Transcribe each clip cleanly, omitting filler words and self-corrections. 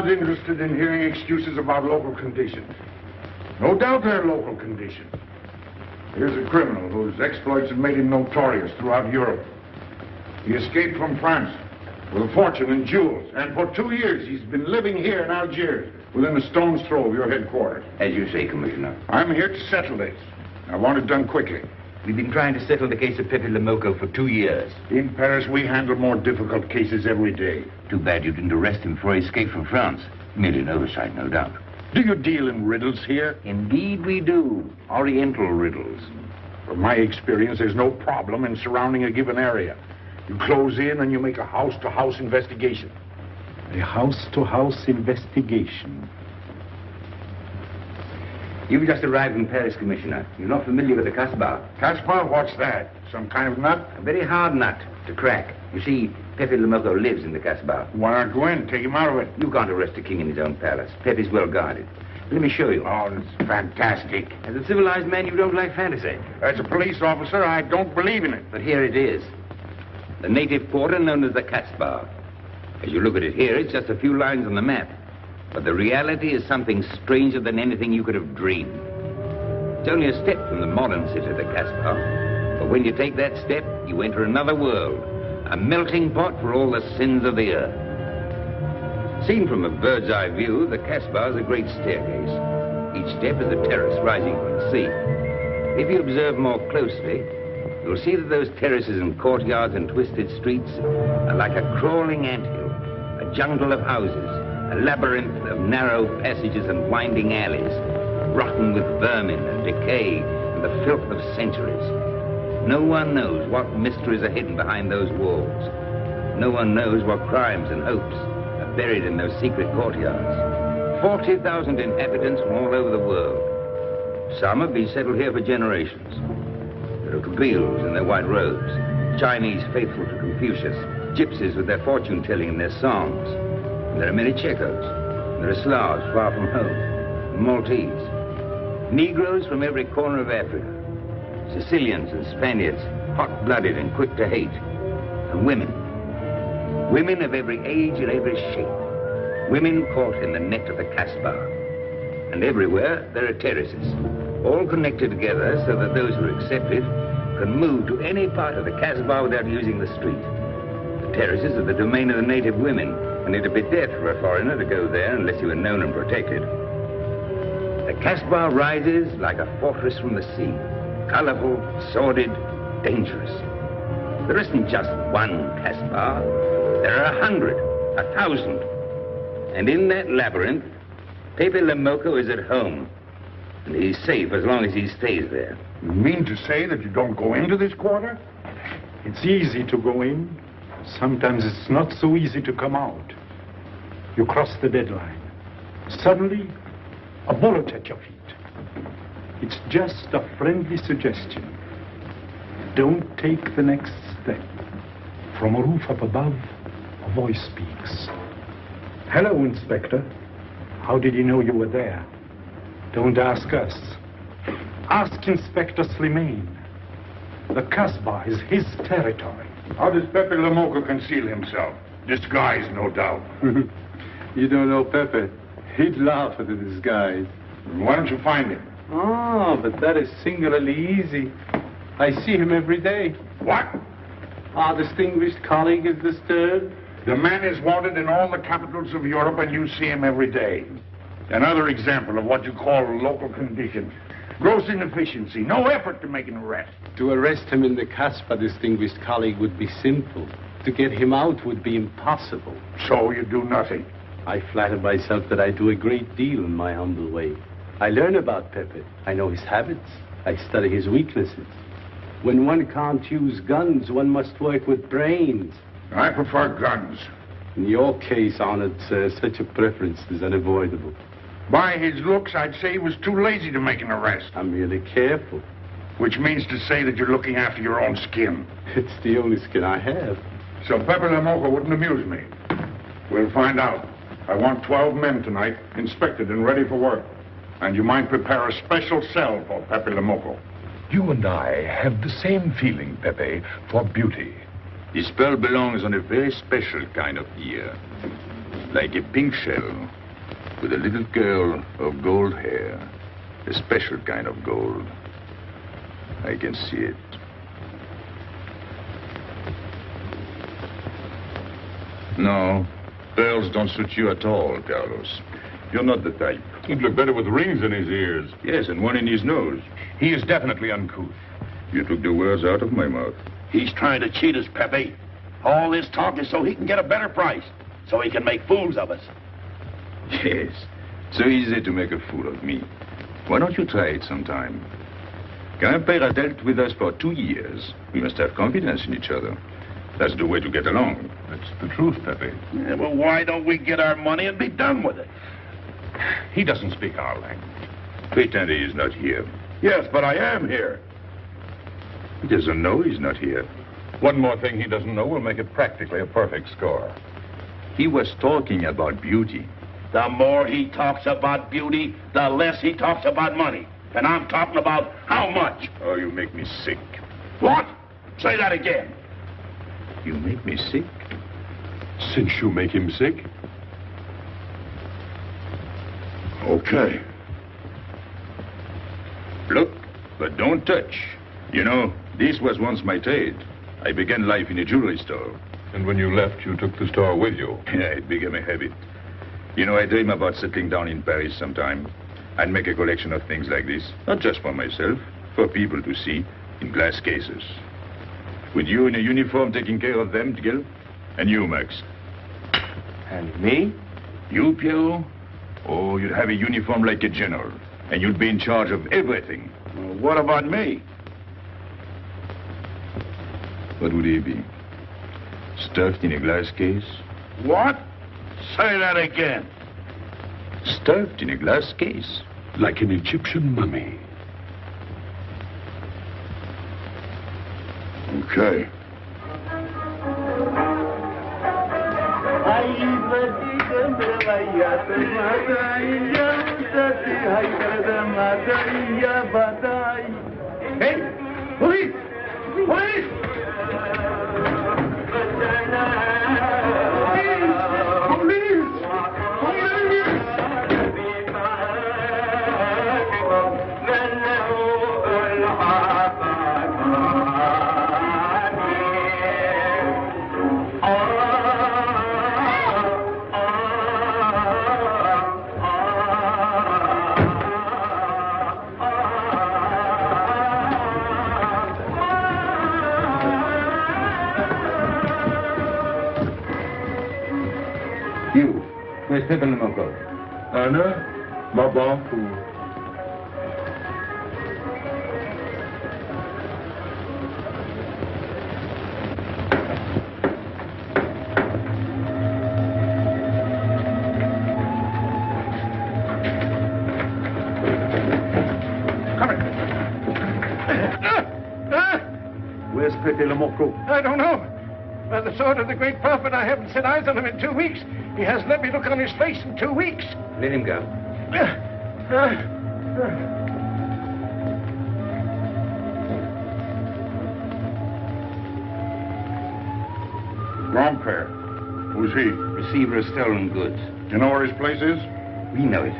not interested in hearing excuses about local conditions. No doubt they're local conditions. Here's a criminal whose exploits have made him notorious throughout Europe. He escaped from France with a fortune in jewels, and for 2 years he's been living here in Algiers, within a stone's throw of your headquarters. As you say, Commissioner. I'm here to settle this. I want it done quickly. We've been trying to settle the case of Pepe Le Moko for 2 years. In Paris, we handle more difficult cases every day. Too bad you didn't arrest him before he escaped from France. Merely an oversight, no doubt. Do you deal in riddles here? Indeed we do. Oriental riddles. From my experience, there's no problem in surrounding a given area. You close in and you make a house-to-house investigation. A house-to-house investigation. You've just arrived in Paris, Commissioner. You're not familiar with the Casbah. Casbah? What's that? Some kind of nut? A very hard nut to crack. You see, Pepe Le Moko lives in the Casbah. Why not go in? Take him out of it. You can't arrest a king in his own palace. Pepe's well guarded. Let me show you. Oh, it's fantastic. As a civilized man, you don't like fantasy. As a police officer, I don't believe in it. But here it is. The native quarter known as the Casbah. As you look at it here, it's just a few lines on the map. But the reality is something stranger than anything you could have dreamed. It's only a step from the modern city, the Casbah. But when you take that step, you enter another world. A melting pot for all the sins of the earth. Seen from a bird's eye view, the Casbah is a great staircase. Each step is a terrace rising from the sea. If you observe more closely, you'll see that those terraces and courtyards and twisted streets are like a crawling anthill, a jungle of houses, a labyrinth of narrow passages and winding alleys, rotten with vermin and decay and the filth of centuries. No one knows what mysteries are hidden behind those walls. No one knows what crimes and hopes are buried in those secret courtyards. 40,000 inhabitants from all over the world. Some have been settled here for generations. There are Kabyles in their white robes, Chinese faithful to Confucius, gypsies with their fortune-telling and their songs. And there are many Checos. There are Slavs far from home, Maltese, Negroes from every corner of Africa, Sicilians and Spaniards, hot-blooded and quick to hate, and women. Women of every age and every shape. Women caught in the net of the Casbah. And everywhere there are terraces, all connected together so that those who are accepted can move to any part of the Casbah without using the street. The terraces are the domain of the native women, and it'd be death for a foreigner to go there unless you were known and protected. The Casbah rises like a fortress from the sea, colorful, sordid, dangerous. There isn't just one Casbah. There are 100, 1,000. And in that labyrinth, Pepe Le Moko is at home. And he's safe as long as he stays there. You mean to say that you don't go into this quarter? It's easy to go in. Sometimes it's not so easy to come out. You cross the deadline. Suddenly, a bullet at your feet. It's just a friendly suggestion. Don't take the next step. From a roof up above, a voice speaks. Hello, Inspector. How did you know you were there? Don't ask us. Ask Inspector Slimane. The Casbah is his territory. How does Pepe Le Moko conceal himself? Disguise, no doubt. You don't know Pepe. He'd laugh at the disguise. Why don't you find him? Oh, but that is singularly easy. I see him every day. What? Our distinguished colleague is disturbed. The man is wanted in all the capitals of Europe, and you see him every day. Another example of what you call local conditions. Gross inefficiency, no effort to make an arrest. To arrest him in the Casbah, distinguished colleague, would be simple. To get him out would be impossible. So you do nothing? I flatter myself that I do a great deal in my humble way. I learn about Pepe. I know his habits. I study his weaknesses. When one can't use guns, one must work with brains. I prefer guns. In your case, honored sir, such a preference is unavoidable. By his looks, I'd say he was too lazy to make an arrest. I'm merely careful. Which means to say that you're looking after your own skin. It's the only skin I have. So Pepe Le Moko wouldn't amuse me. We'll find out. I want 12 men tonight, inspected and ready for work. And you might prepare a special cell for Pepe Le Moko. You and I have the same feeling, Pepe, for beauty. This pearl belongs on a very special kind of ear. like a pink shell, with a little curl of gold hair. A special kind of gold. I can see it. No, pearls don't suit you at all, Carlos. You're not the type. He'd look better with rings in his ears. Yes, and one in his nose. He is definitely uncouth. You took the words out of my mouth. He's trying to cheat us, Pepe. All this talk is so he can get a better price, so he can make fools of us. Yes, so easy to make a fool of me. Why don't you try it sometime? Grandpère has dealt with us for 2 years. We must have confidence in each other. That's the way to get along. That's the truth, Pepe. Yeah, well, why don't we get our money and be done with it? He doesn't speak our language. Pretend he is not here. Yes, but I am here. He doesn't know he's not here. One more thing he doesn't know will make it practically a perfect score. He was talking about beauty. The more he talks about beauty, the less he talks about money. And I'm talking about how much. Oh, you make me sick. What? Say that again. You make me sick? Since you make him sick? Okay. Look, but don't touch. You know, this was once my trade. I began life in a jewelry store. And when you left, you took the store with you. Yeah, it became a habit. You know, I dream about settling down in Paris sometime. I'd make a collection of things like this. Not just for myself, for people to see in glass cases. With you in a uniform taking care of them, Gil? And you, Max? And me? You, Pierrot? Oh, you'd have a uniform like a general. And you'd be in charge of everything. Well, what about me? What would he be? Stuffed in a glass case? What? Say that again. Stuffed in a glass case. Like an Egyptian mummy. Okay. Hey! Police! Police! You, where's Pepe Le Moko? Anna, Mabankou. Where's Pepe Le Moko? I don't know. By the sword of the great prophet, I haven't set eyes on him in 2 weeks. He hasn't let me look on his face in 2 weeks. Let him go. Grandpère. Who's he? Receiver of stolen goods. You know where his place is? We know it.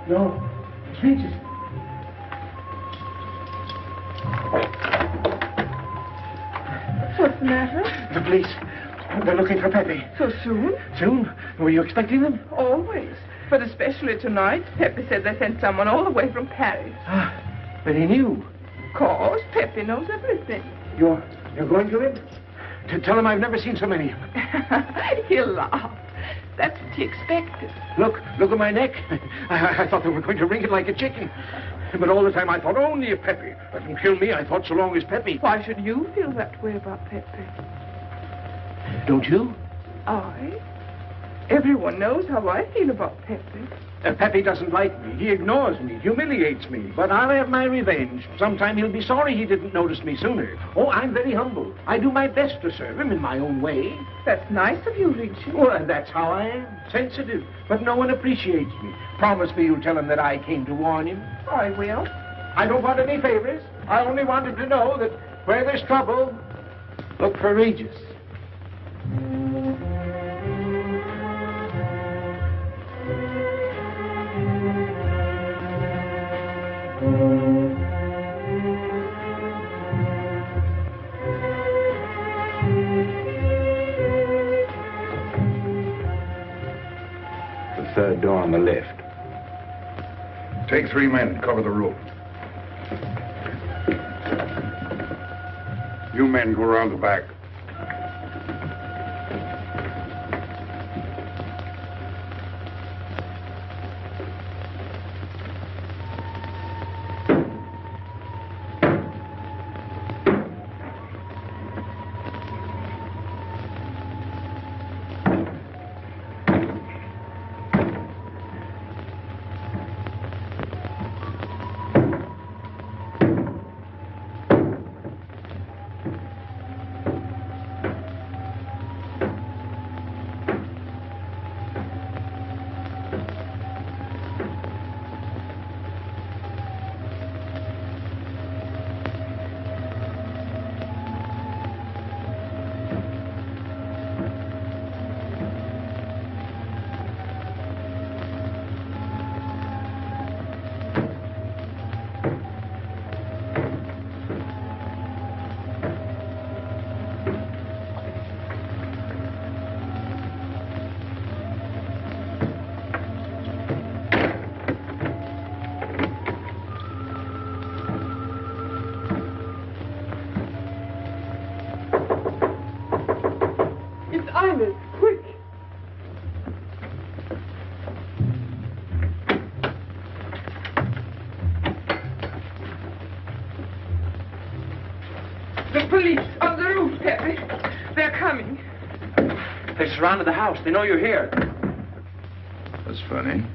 No. Strangers. What's the matter? The police. They're looking for Pepe. So soon? Soon? Were you expecting them? Always. But especially tonight. Pepe said they sent someone all the way from Paris. Ah, but he knew. Of course, Pepe knows everything. You're going to him? To tell him I've never seen so many of them. He'll laugh. That's what he expected. Look at my neck. I thought they were going to wring it like a chicken. But all the time I thought only of Pepe. Let them kill me, I thought so long as Pepe. Why should you feel that way about Pepe? Don't you? I? Everyone knows how I feel about Pepe. Pepe doesn't like me. He ignores me, humiliates me. But I'll have my revenge. Sometime he'll be sorry he didn't notice me sooner. Oh, I'm very humble. I do my best to serve him in my own way. That's nice of you, Richard. Well, and that's how I am. Sensitive. But no one appreciates me. Promise me you'll tell him that I came to warn him. I will. I don't want any favors. I only want him to know that where there's trouble, look for Regis. The third door on the left. Take 3 men, cover the room. You men go around the back. Ines, quick! The police on the roof, Pepe. They're coming. They surrounded the house. They know you're here. That's funny.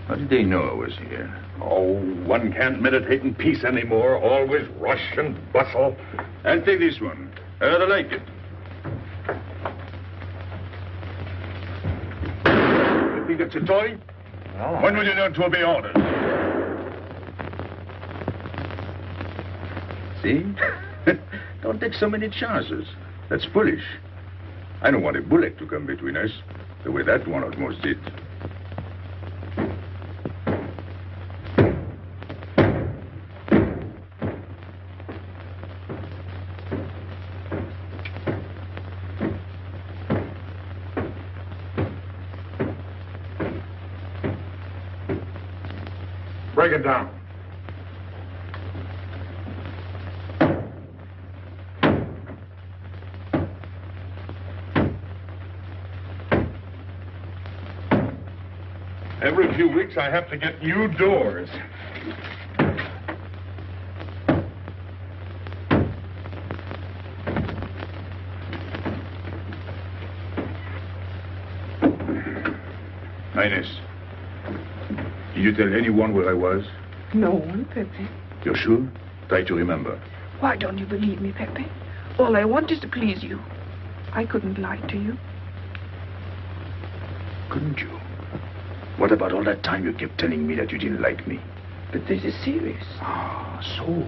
How did they know I was here? Oh, one can't meditate in peace anymore. Always rush and bustle. I'll take this one. I rather like it. You think it's a toy? Oh. When will you learn to obey orders? See? Don't take so many chances. That's foolish. I don't want a bullet to come between us, the way that one almost did. Break it down. Every few weeks I have to get new doors. Ines, did you tell anyone where I was? No one, Pepe. You're sure? Try to remember. Why don't you believe me, Pepe? All I want is to please you. I couldn't lie to you. Couldn't you? What about all that time you kept telling me that you didn't like me? But this is serious. Ah, so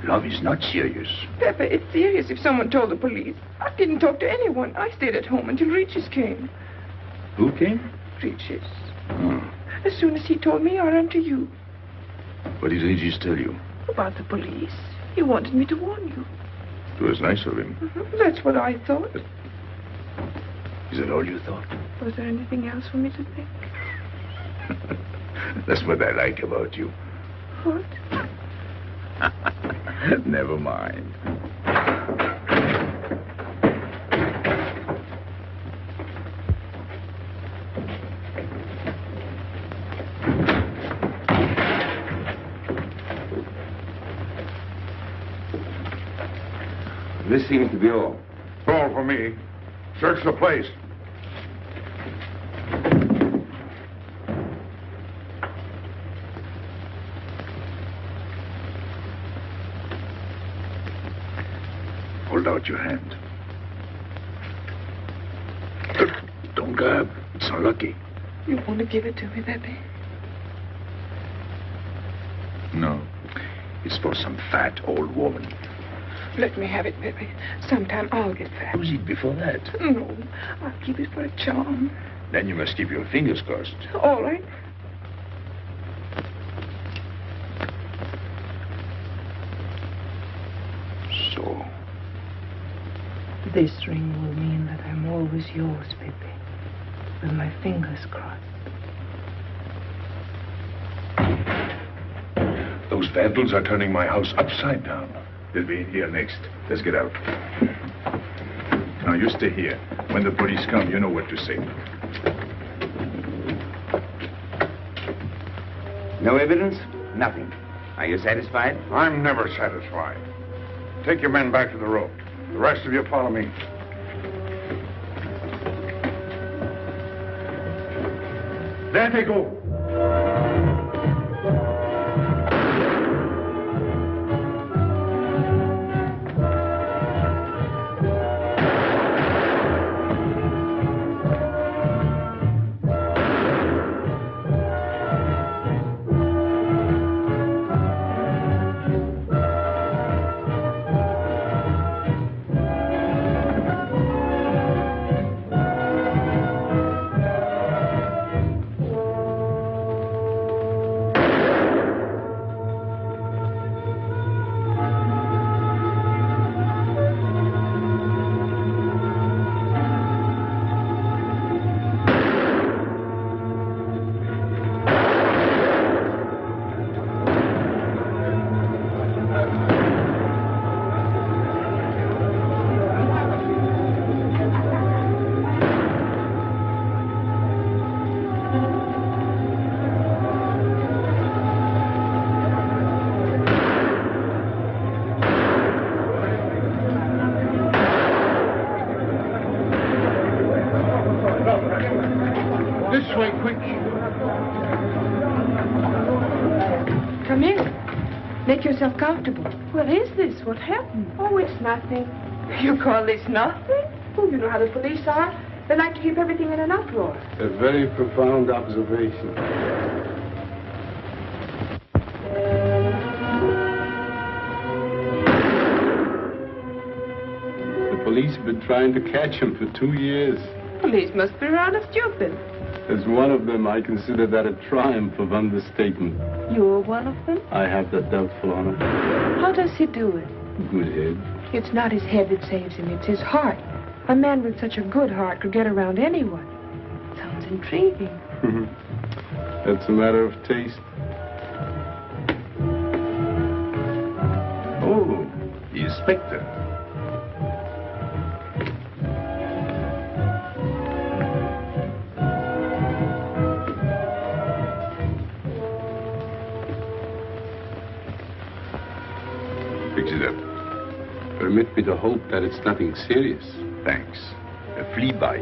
love is not serious. Pepe, it's serious if someone told the police. I didn't talk to anyone. I stayed at home until Regis came. Who came? Regis. Hmm. As soon as he told me, I ran to you. What did Regis tell you? About the police. He wanted me to warn you. It was nice of him. That's what I thought. Is that all you thought? Was there anything else for me to think? That's what I like about you. What? Never mind. This seems to be all. All for me. Search the place. out your hand. Don't grab. It's unlucky. You want to give it to me, Pepe? No. It's for some fat old woman. Let me have it, Pepe. Sometime I'll get fat. Use it before that. No, I'll keep it for a charm. Then you must keep your fingers crossed. All right. So. This ring will mean that I'm always yours, Pepe. With my fingers crossed. Those vandals are turning my house upside down. They'll be in here next. Let's get out. Now, you stay here. When the police come, you know what to say. No evidence? Nothing. Are you satisfied? I'm never satisfied. Take your men back to the road. The rest of you follow me. There they go. Come in. Make yourself comfortable. What is this? What happened? Oh, it's nothing. You call this nothing? Oh, you know how the police are. They like to keep everything in an uproar. A very profound observation. The police have been trying to catch him for 2 years. Police must be rather stupid. As one of them, I consider that a triumph of understatement. You're one of them? I have that doubtful honor. How does he do it? Good head. It's not his head that saves him, it's his heart. A man with such a good heart could get around anyone. Sounds intriguing. That's a matter of taste. Oh, the inspector. Fix it up. Permit me to hope that it's nothing serious. Thanks. A flea bite.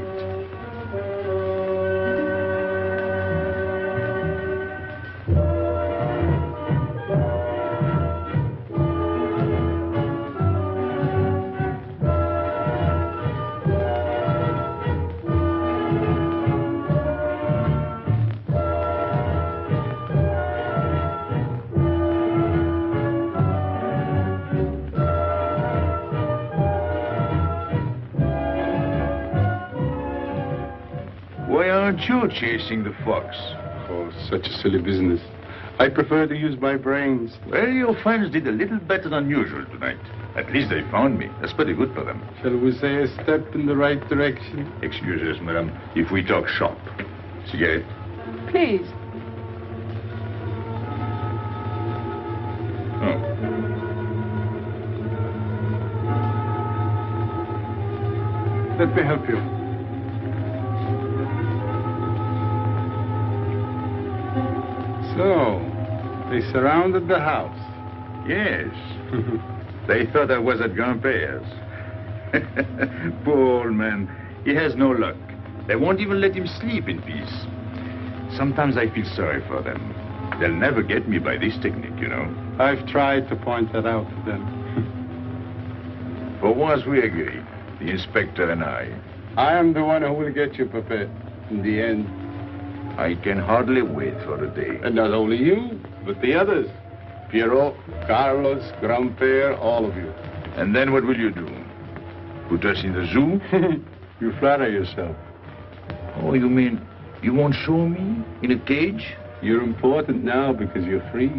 Why aren't you chasing the fox? Oh, such a silly business. I prefer to use my brains. Well, your friends did a little better than usual tonight. At least they found me. That's pretty good for them. Shall we say a step in the right direction? Excuse us, madam, if we talk shop. Cigarette? Please. Oh. Let me help you. So, they surrounded the house. Yes. They thought I was at Grandpère's. Poor old man. He has no luck. They won't even let him sleep in peace. Sometimes I feel sorry for them. They'll never get me by this technique, you know. I've tried to point that out to them. For once we agree, the inspector and I. I am the one who will get you, Pepe, in the end. I can hardly wait for the day. And not only you, but the others. Piero, Carlos, Grandpere, all of you. And then what will you do? Put us in the zoo? You flatter yourself. Oh, you mean you won't show me in a cage? You're important now because you're free.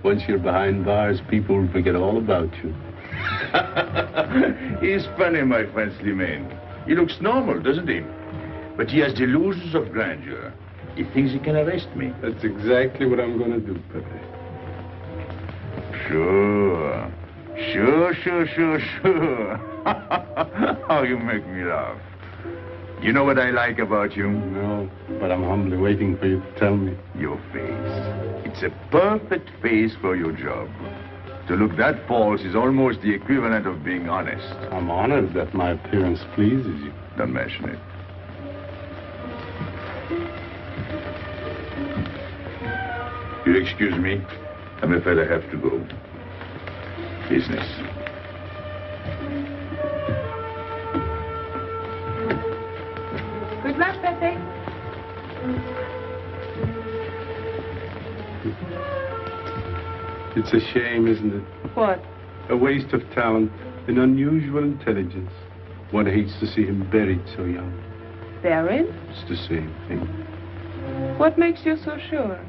Once you're behind bars, people will forget all about you. He's funny, my friend Slimane. He looks normal, doesn't he? But he has delusions of grandeur. He thinks he can arrest me. That's exactly what I'm going to do, Pepe. Sure. Sure. How you make me laugh. You know what I like about you? No, but I'm humbly waiting for you to tell me. Your face. It's a perfect face for your job. To look that false is almost the equivalent of being honest. I'm honored that my appearance pleases you. Don't mention it. You excuse me? I'm afraid I have to go. Business. Good luck, Pepe. It's a shame, isn't it? What? A waste of talent, an unusual intelligence. One hates to see him buried so young. Buried? It's the same thing. What makes you so sure?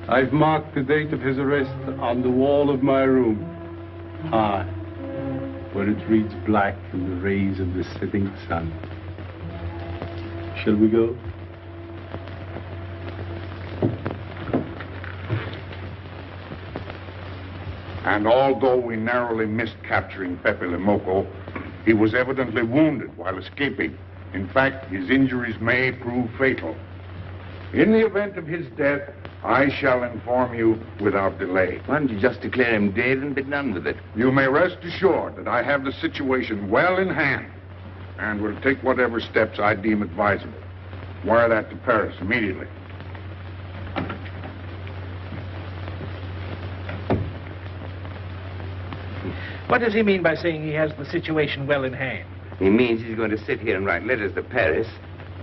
I've marked the date of his arrest on the wall of my room. High, where it reads black in the rays of the setting sun. Shall we go? And although we narrowly missed capturing Pepe Le Moko, he was evidently wounded while escaping. In fact, his injuries may prove fatal. In the event of his death, I shall inform you without delay. Why don't you just declare him dead and be done with it? You may rest assured that I have the situation well in hand and will take whatever steps I deem advisable. Wire that to Paris immediately. What does he mean by saying he has the situation well in hand? He means he's going to sit here and write letters to Paris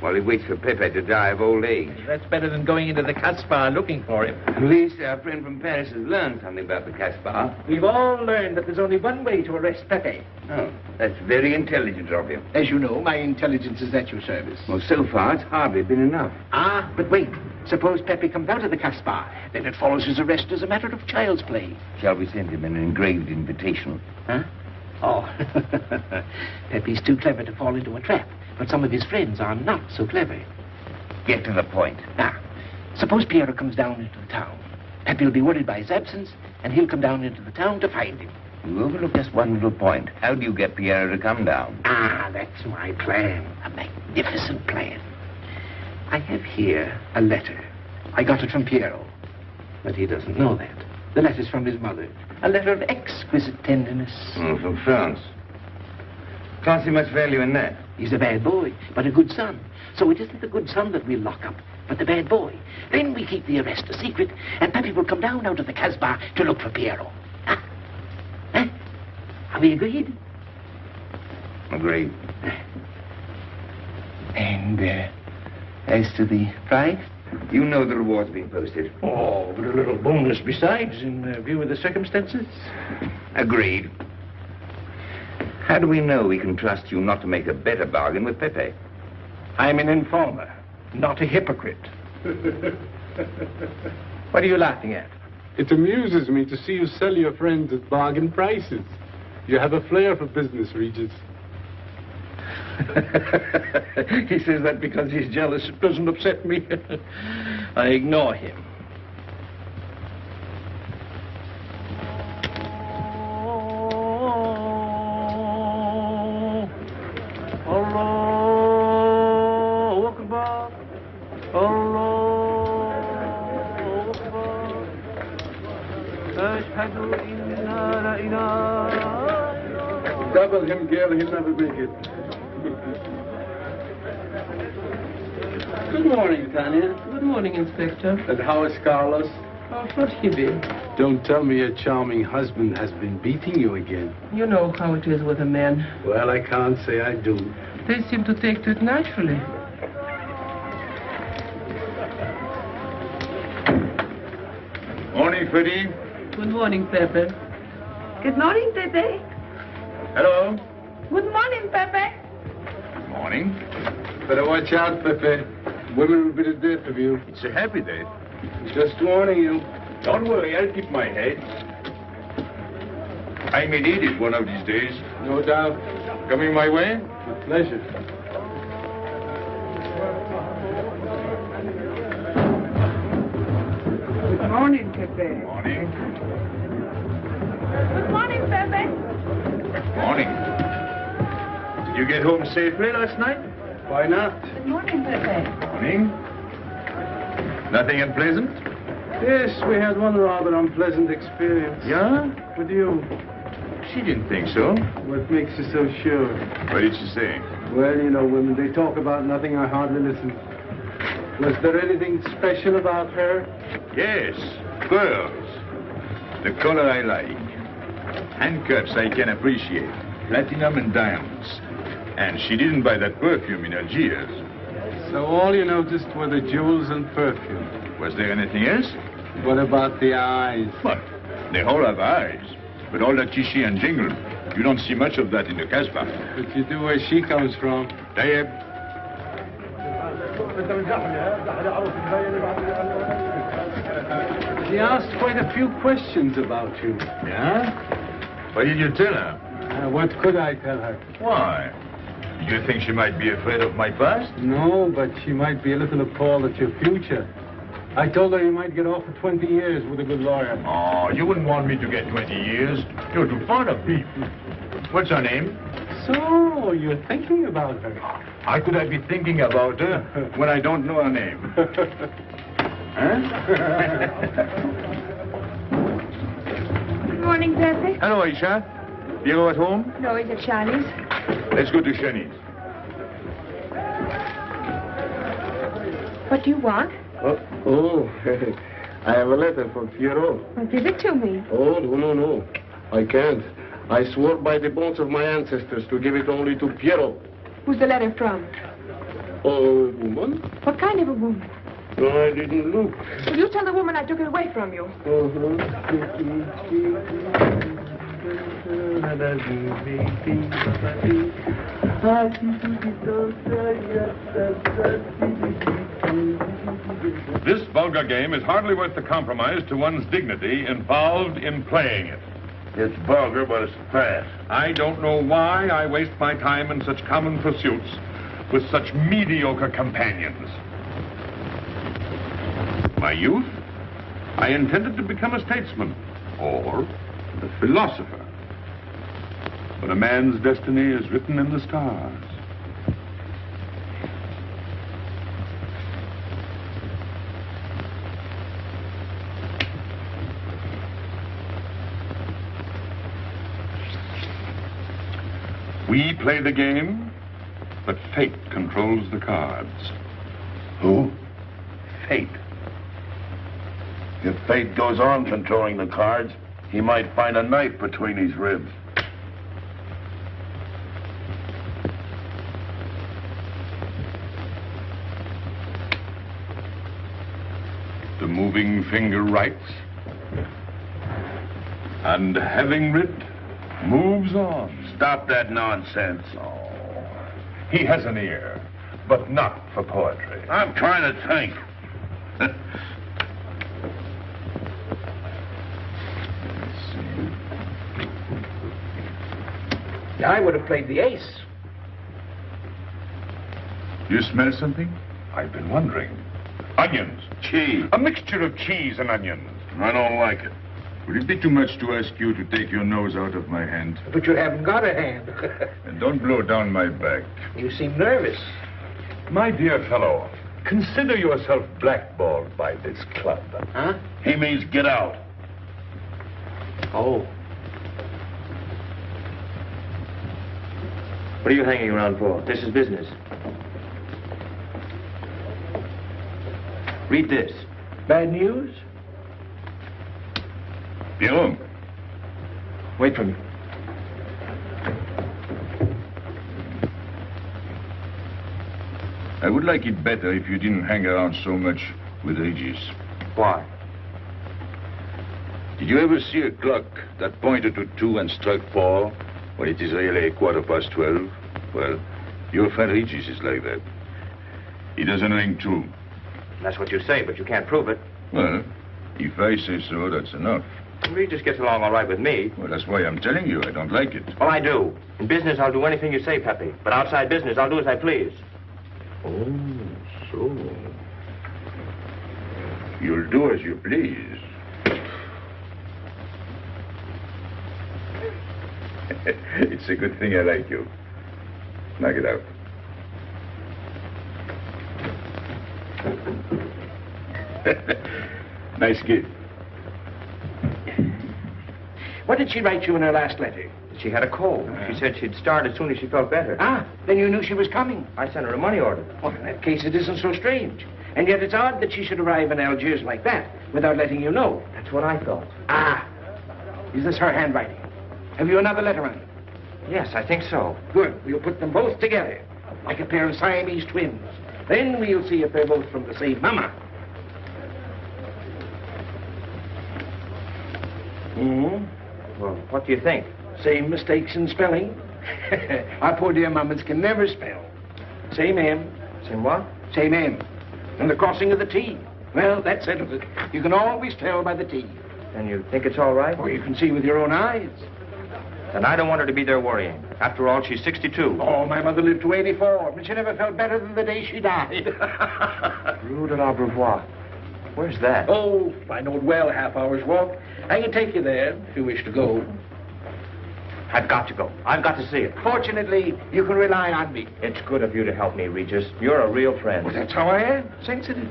while he waits for Pepe to die of old age. That's better than going into the Casbah looking for him. At least our friend from Paris has learned something about the Casbah. We've all learned that there's only one way to arrest Pepe. Oh, that's very intelligent of him. As you know, my intelligence is at your service. Well, so far, it's hardly been enough. Ah, but wait. Suppose Pepe comes out of the Casbah. Then it follows his arrest as a matter of child's play. Shall we send him an engraved invitation? Huh? Oh, Pepe's too clever to fall into a trap. But some of his friends are not so clever. Get to the point. Now, suppose Piero comes down into the town. Pepe will be worried by his absence, and he'll come down into the town to find him. You overlook just one little point. How do you get Piero to come down? Ah, that's my plan. A magnificent plan. I have here a letter. I got it from Piero. But he doesn't know that. The letter's from his mother. A letter of exquisite tenderness. From France. Can't see much value in that. He's a bad boy, but a good son. So it isn't the good son that we'll lock up, but the bad boy. Then we keep the arrest a secret, and Pepe will come down out of the Casbah to look for Piero. Huh? Huh? Are we agreed? Agreed. And, as to the prize? You know the reward's been posted. Oh, but a little bonus besides, in view of the circumstances. Agreed. How do we know we can trust you not to make a better bargain with Pepe? I'm an informer, not a hypocrite. What are you laughing at? It amuses me to see you sell your friends at bargain prices. You have a flair for business, Regis. He says that because he's jealous. It doesn't upset me. I ignore him. Double him, girl, he'll never make it. Good morning, Tanya. Good morning, Inspector. And how is Carlos? Oh, not Hedy. Don't tell me your charming husband has been beating you again. You know how it is with a man. Well, I can't say I do. They seem to take to it naturally. Morning, Freddy. Good morning, Pepe. Good morning, Pepe. Hello. Good morning, Pepe. Morning. Better watch out, Pepe. Women will be the death of you. It's a happy day. Just warning you. Don't worry, I'll keep my head. I may need it one of these days. No doubt. Coming my way? With pleasure. Good morning, Pepe. Morning. Good morning, Pepe. Morning. Did you get home safely last night? Why not? Good morning, Pepe. Morning. Nothing unpleasant? Yes, we had one rather unpleasant experience. Yeah? With you. She didn't think so. What makes you so sure? What did she say? Well, you know, women, they talk about nothing. I hardly listen. Was there anything special about her? Yes, pearls. The color I like. Handcuffs I can appreciate. Platinum and diamonds. And she didn't buy that perfume in Algiers. So all you noticed were the jewels and perfume. Was there anything else? What about the eyes? What? They all have eyes. But all that chichi and jingle, you don't see much of that in the Casbah. But you do where she comes from. Tayyib. She asked quite a few questions about you. Yeah? What did you tell her? What could I tell her? Why? You think she might be afraid of my past? No, but she might be a little appalled at your future. I told her you might get off for 20 years with a good lawyer. Oh, you wouldn't want me to get 20 years. You're too fond of people. What's her name? So, you're thinking about her. How could I be thinking about her when I don't know her name? Huh? Good morning, Pepe. Hello, Aisha. Piero at home? No, he's at Shani's. Let's go to Shani's. What do you want? Oh, I have a letter from Piero. Well, give it to me. Oh, no. I can't. I swore by the bones of my ancestors to give it only to Piero. Who's the letter from? Oh, woman? What kind of a woman? No, I didn't look. Will you tell the woman I took it away from you? This vulgar game is hardly worth the compromise to one's dignity involved in playing it. It's vulgar, but it's fast. I don't know why I waste my time in such common pursuits with such mediocre companions. My youth, I intended to become a statesman or a philosopher. But a man's destiny is written in the stars. We play the game, but fate controls the cards. Who? Fate. If fate goes on controlling the cards, he might find a knife between his ribs. The moving finger writes, and having writ, moves on. Stop that nonsense. Oh, he has an ear, but not for poetry. I'm trying to think. I would have played the ace. You smell something? I've been wondering. Onions. Cheese. A mixture of cheese and onions. I don't like it. Would it be too much to ask you to take your nose out of my hand? But you haven't got a hand. And don't blow down my back. You seem nervous. My dear fellow, consider yourself blackballed by this club. Huh? He means get out. Oh. What are you hanging around for? This is business. Read this. Bad news? Pierrot. Wait for me. I would like it better if you didn't hang around so much with Regis. Why? Did you ever see a clock that pointed to 2 and struck 4 when it is really 12:15? Well, your friend Regis is like that. He doesn't ring 2. That's what you say, but you can't prove it. Well, if I say so, that's enough. Regis gets along all right with me. Well, that's why I'm telling you I don't like it. Well, I do. In business, I'll do anything you say, Pepe. But outside business, I'll do as I please. Oh, so. You'll do as you please. It's a good thing I like you. Knock it out. Nice kid. What did she write you in her last letter? She had a cold. She said she'd start as soon as she felt better. Ah, then you knew she was coming. I sent her a money order. Well, in that case, it isn't so strange. And yet it's odd that she should arrive in Algiers like that without letting you know. That's what I thought. Ah, is this her handwriting? Have you another letter on it? Yes, I think so. Good. We'll put them both together, like a pair of Siamese twins. Then we'll see if they're both from the same mama. Well, what do you think? Same mistakes in spelling. Our poor dear mamas can never spell. Same M. Same what? Same M. And the crossing of the T. Well, that settles it. You can always tell by the T. And you think it's all right? Or you can see with your own eyes. Then I don't want her to be there worrying. After all, she's 62. Oh, my mother lived to 84, but she never felt better than the day she died. Rue de l'Abreuvoir. Where's that? Oh, I know it well, a half hour's walk. I can take you there if you wish to go. I've got to go. I've got to see it. Fortunately, you can rely on me. It's good of you to help me, Regis. You're a real friend. Well, that's how I am. Sensitive.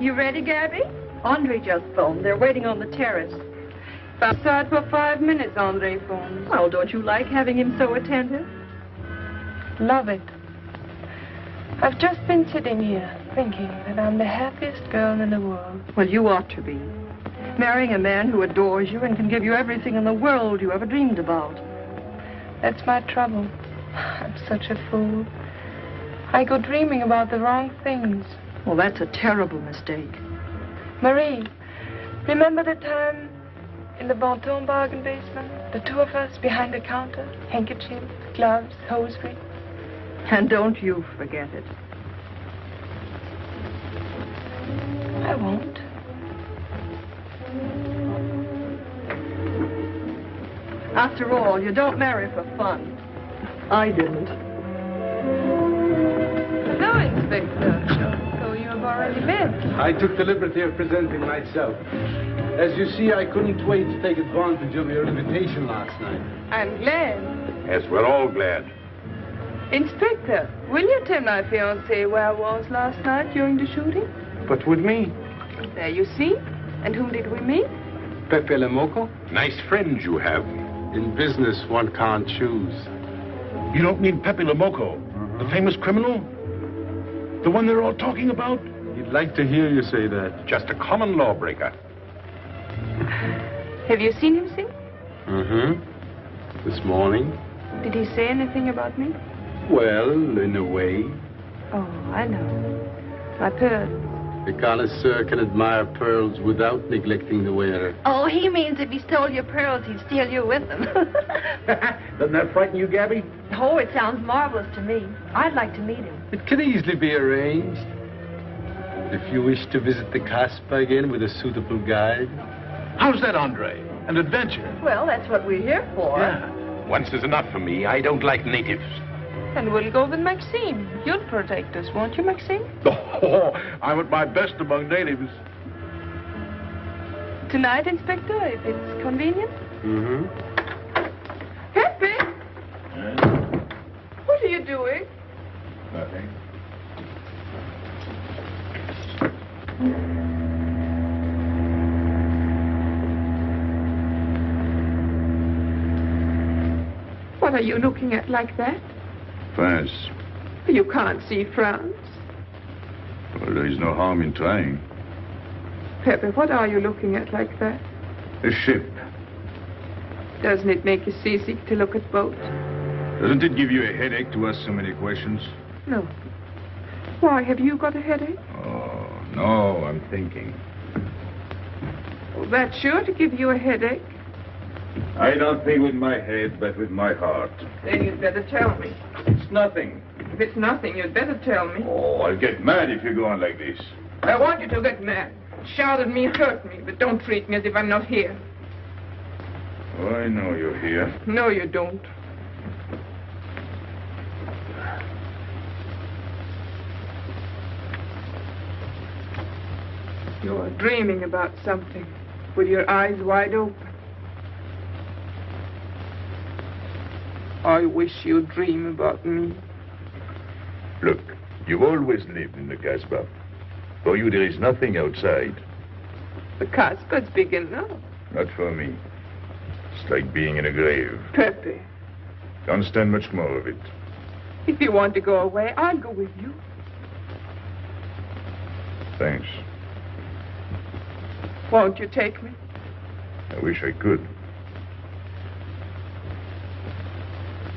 You ready, Gaby? Andre just phoned. They're waiting on the terrace. Outside for 5 minutes, Andre phones. Well, don't you like having him so attentive? Love it. I've just been sitting here thinking that I'm the happiest girl in the world. Well, you ought to be. Marrying a man who adores you and can give you everything in the world you ever dreamed about. That's my trouble. I'm such a fool. I go dreaming about the wrong things. Well, that's a terrible mistake. Marie, remember the time in the Bonton bargain basement? The two of us behind the counter, handkerchiefs, gloves, hosiery. And don't you forget it. I won't. After all, you don't marry for fun. I didn't. No, Inspector. So you have already met. I took the liberty of presenting myself. As you see, I couldn't wait to take advantage of your invitation last night. I'm glad. Yes, we're all glad. Inspector, will you tell my fiancé where I was last night during the shooting? But with me? There you see. And whom did we meet? Pepe Le Moko? Nice friends you have. In business, one can't choose. You don't mean Pepe Le Moko, the famous criminal? The one they're all talking about? He'd like to hear you say that. Just a common lawbreaker. Have you seen him since? Mm-hmm. This morning. Did he say anything about me? Well, in a way. Oh, I know. My pearls. The connoisseur can admire pearls without neglecting the wearer. Oh, he means if he stole your pearls, he'd steal you with them. Doesn't that frighten you, Gaby? Oh, it sounds marvelous to me. I'd like to meet him. It can easily be arranged. If you wish to visit the Casbah again with a suitable guide. How's that, Andre? An adventure? Well, that's what we're here for. Yeah. Once is enough for me. I don't like natives. And we'll go with Maxime. You'll protect us, won't you, Maxime? Oh, I'm at my best among natives. Tonight, Inspector, if it's convenient. Mm-hmm. Pepe! What are you doing? Nothing. are you looking at like that? France. You can't see France. Well, there is no harm in trying. Pepe, what are you looking at like that? A ship. Doesn't it make you seasick to look at boats? Doesn't it give you a headache to ask so many questions? No. Why, have you got a headache? Oh, no, I'm thinking. Well, that's sure to give you a headache. I don't think with my head, but with my heart. Then you'd better tell me. It's nothing. If it's nothing, you'd better tell me. Oh, I'll get mad if you go on like this. I want you to get mad. Shout at me, hurt me, but don't treat me as if I'm not here. Oh, I know you're here. No, you don't. You're dreaming about something with your eyes wide open. I wish you'd dream about me. Look, you've always lived in the Casbah. For you, there is nothing outside. The Casbah's big enough. Not for me. It's like being in a grave. Pepe, Can't stand much more of it. if you want to go away, I'll go with you. Thanks. Won't you take me? I wish I could.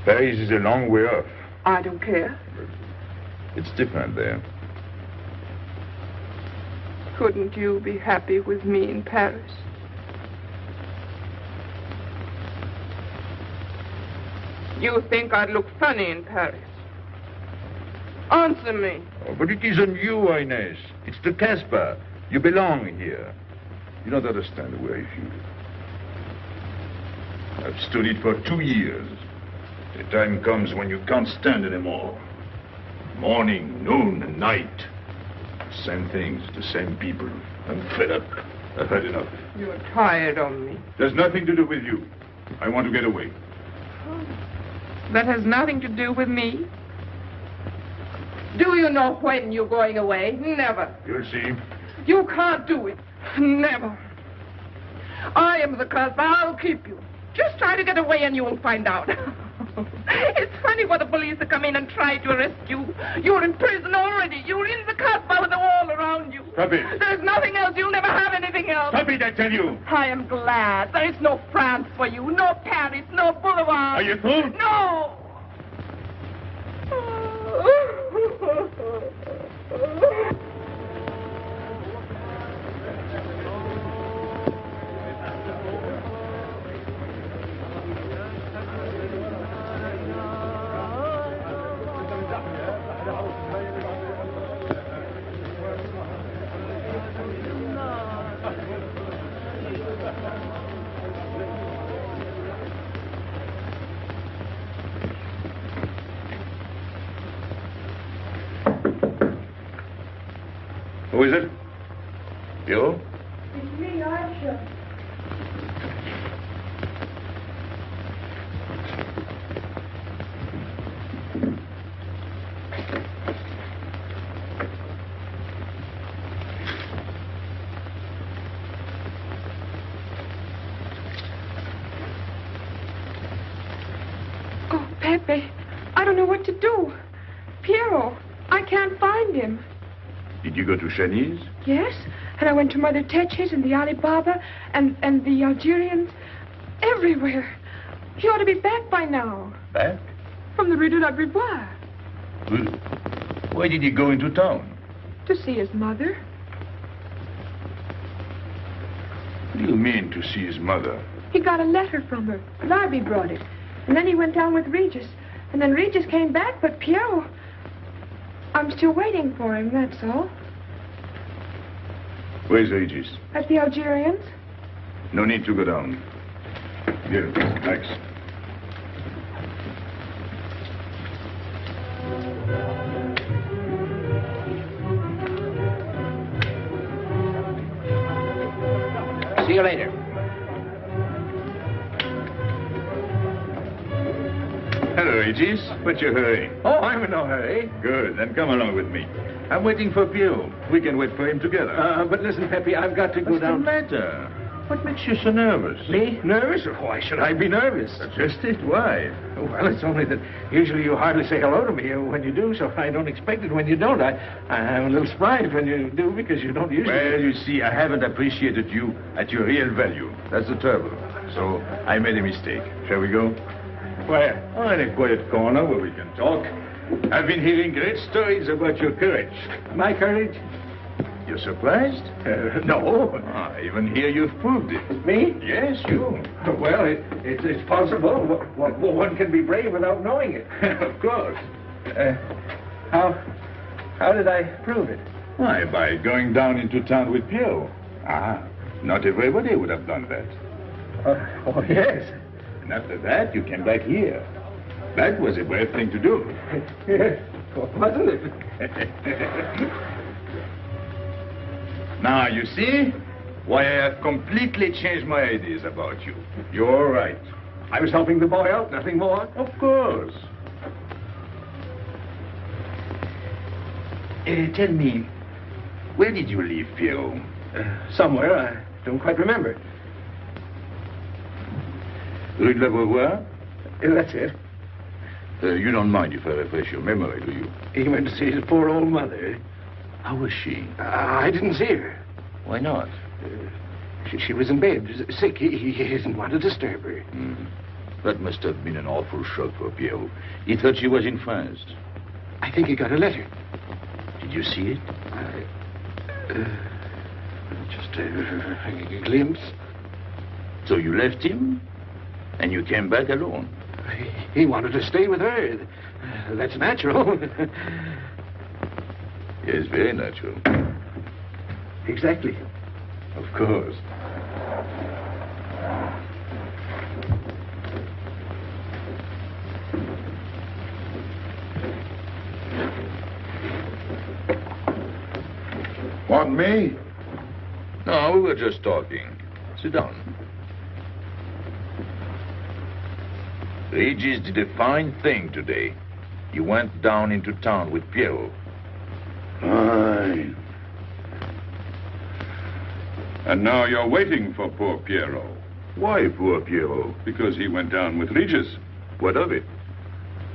Paris is a long way off. I don't care. It's different there. Couldn't you be happy with me in Paris? You think I'd look funny in Paris? Answer me. Oh, but it isn't you, Ines. It's the Casbah. You belong here. You don't understand the way I feel. I've stood it for 2 years. The time comes when you can't stand anymore. Morning, noon, and night. Same things, the same people. I'm fed up. I've had enough. You're tired of me. There's nothing to do with you. I want to get away. That has nothing to do with me. Do you know when you're going away? Never. You'll see. You can't do it. Never. I am the Casbah. I'll keep you. Just try to get away and you'll find out. It's funny for the police to come in and try to arrest you. You're in prison already. You're in the Casbah with the wall around you. Stop it. There's nothing else. You'll never have anything else. Stop it, I tell you. I am glad. There is no France for you. No Paris. No Boulevard. Are you through? No. Who is it? You? It's me, Aisha. Oh, Pepe, I don't know what to do. Piero, I can't find him. Did you go to Chinese? Yes, and I went to Mother Tetch's and the Alibaba and the Algerians. Everywhere. He ought to be back by now. Back? From the Rue de la Brivoire. Why did he go into town? To see his mother. What do you mean, to see his mother? He got a letter from her. Larby brought it. And then he went down with Regis. And then Regis came back, but Piero... I'm still waiting for him, that's all. Where's Regis? At the Algerians. No need to go down. Here, thanks. See you later. Hello, Regis. What's your hurry? Oh, I'm in no hurry. Good, then come along with me. I'm waiting for Pio. We can wait for him together. But listen, Pepe, I've got to go What's down. the matter? What makes you so nervous? Me? Nervous? Why should I be nervous? That's just it. Why? Well, it's only that usually you hardly say hello to me when you do, so I don't expect it when you don't. I'm a little surprised when you do because you don't usually... Well, you see, I haven't appreciated you at your real value. That's the trouble. So I made a mistake. Shall we go? Where? Oh, in a quiet corner where we can talk. I've been hearing great stories about your courage. My courage? You're surprised? No. I even hear you've proved it. Me? Yes, you. Well, it's possible. One can be brave without knowing it. Of course. How did I prove it? Why, by going down into town with Pierre. Not everybody would have done that. Oh, yes. And after that, you came back here. That was a brave thing to do. Yes, wasn't it? Now, you see why I have completely changed my ideas about you. You're right. I was helping the boy out, nothing more. Of course. Tell me, where did you leave Pierrot? Somewhere, I don't quite remember. Rue de l'Abreuvoir? That's it. You don't mind if I refresh your memory, do you? He went to see his poor old mother. How was she? I didn't see her. Why not? She was in bed, sick. He didn't want to disturb her. That must have been an awful shock for Pierrot. He thought she was in France. I think he got a letter. Did you see it? Just a glimpse. So you left him, and you came back alone? He wanted to stay with her. That's natural. Yes, very natural. Exactly. Of course. Want me? No, we were just talking. Sit down. Regis did a fine thing today. You went down into town with Pierrot. Fine. And now you're waiting for poor Pierrot. Why poor Pierrot? Because he went down with Regis. What of it?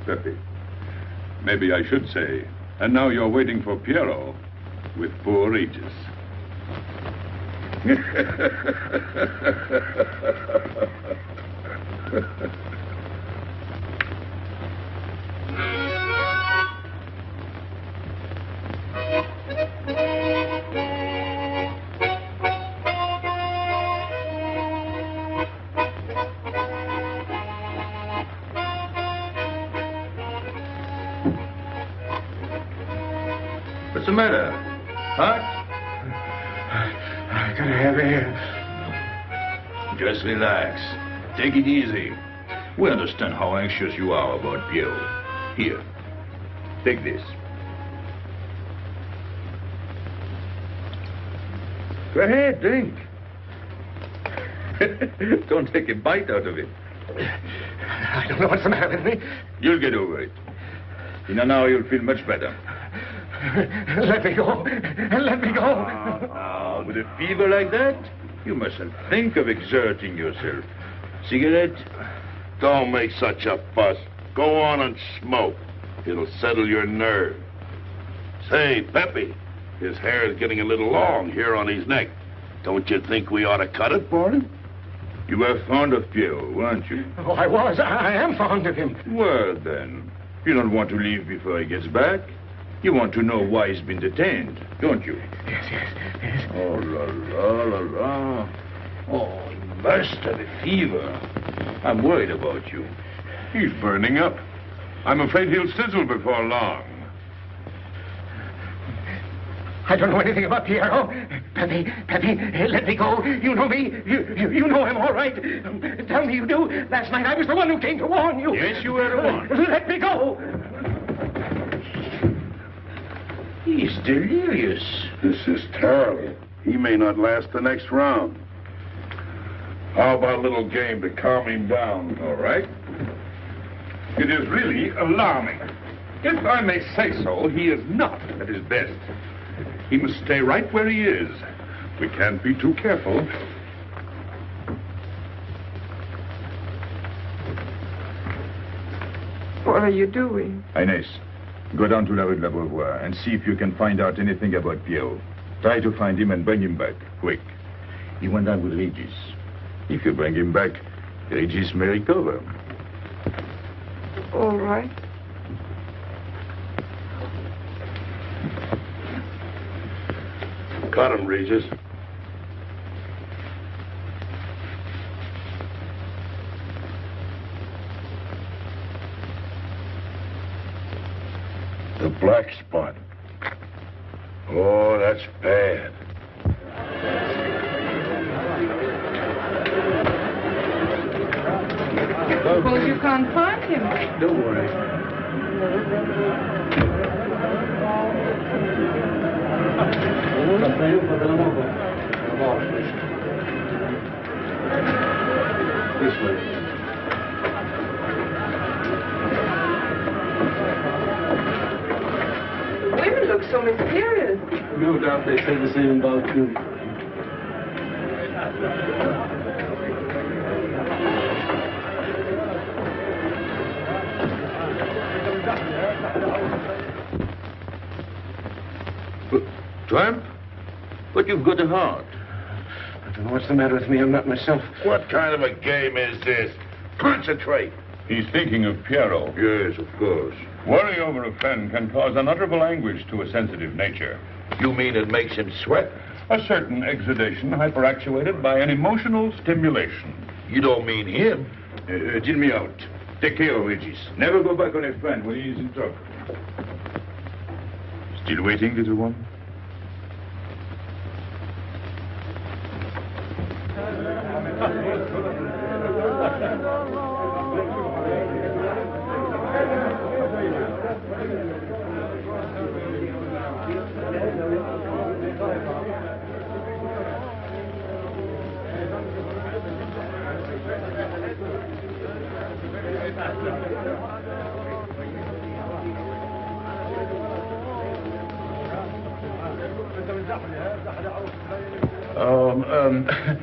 Pepe. Maybe I should say, and now you're waiting for Pierrot with poor Regis. What's the matter? Huh? I gotta have air. Just relax. Take it easy. We understand how anxious you are about Pierrot. Here, take this. Go ahead, drink. Don't take a bite out of it. I don't know what's the matter with me. You'll get over it. In an hour, you'll feel much better. Let me go. Let me go. Now, with a fever like that, you mustn't think of exerting yourself. Cigarette? Don't make such a fuss. Go on and smoke. It'll settle your nerve. Say, Pepe, his hair is getting a little long here on his neck. Don't you think we ought to cut it for him? You were fond of Pierrot, weren't you? Oh, I was. I am fond of him. Well, then, you don't want to leave before he gets back. You want to know why he's been detained, don't you? Yes. Oh, la. Oh, he must have a fever. I'm worried about you. He's burning up. I'm afraid he'll sizzle before long. I don't know anything about Pierrot. Pepe, let me go. You know me. You know him all right. Tell me you do. Last night I was the one who came to warn you. Yes, you were the one. Let me go. He's delirious. This is terrible. He may not last the next round. How about a little game to calm him down? All right. It is really alarming. If I may say so, he is not at his best. He must stay right where he is. We can't be too careful. are you doing? Ines, go down to la rue de la Beauvoir and see if you can find out anything about Pierrot. Try to find him and bring him back, quick. He went down with Regis. If you bring him back, Regis may recover. All right. Got him, Regis. The black spot. Oh, that's bad. Suppose you can't find him. Don't worry. This way. Women look so mysterious. No doubt they say the same about you. Tramp? But you've got a heart. I don't know what's the matter with me. I'm not myself. What kind of a game is this? Concentrate. He's thinking of Pierrot. Yes, of course. Worry over a friend can cause unutterable anguish to a sensitive nature. You mean it makes him sweat? A certain exudation hyperactuated by an emotional stimulation. You don't mean him? Deal me out. Take care of Regis. Never go back on a friend when he is in trouble. Still waiting, little one?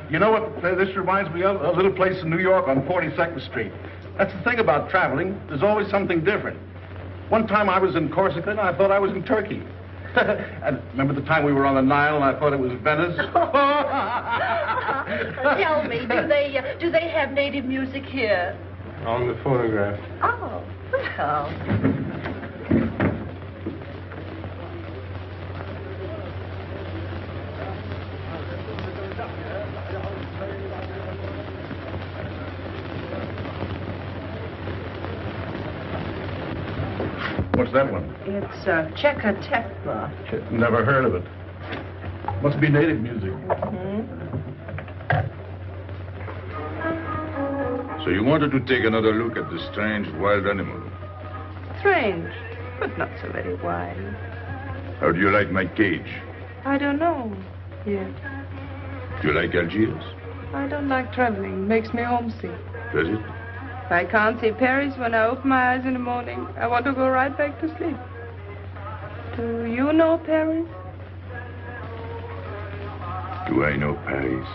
You know what this reminds me of? A little place in New York on 42nd Street. That's the thing about traveling. There's always something different. One time I was in Corsica and I thought I was in Turkey. And remember the time we were on the Nile and I thought it was Venice? Tell me, do they have native music here? On the phonograph. Oh, well. What's that one? It's Checker Tekla. Never heard of it. Must be native music. So you wanted to take another look at the strange wild animal. Strange, but not so very wild. How do you like my cage? I don't know yet. Do you like Algiers? I don't like traveling. Makes me homesick. Does it? If I can't see Paris when I open my eyes in the morning, I want to go right back to sleep. Do you know Paris? Do I know Paris?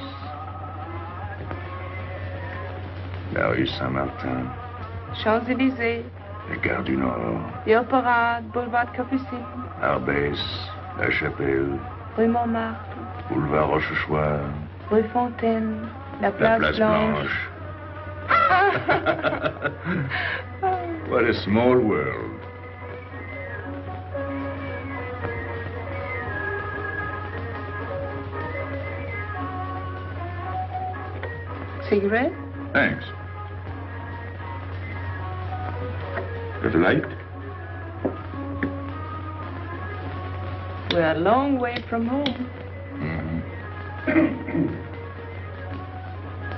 La rue Saint-Martin. Champs-Élysées. La Gare du Nord. The Opera, Boulevard Capucine. Arbès. La Chapelle. Rue Montmartre. Boulevard Rochechouart. Rue Fontaine. La La Place Place Blanche. Blanche. What a small world. Cigarette? Thanks. Got a light? We're a long way from home.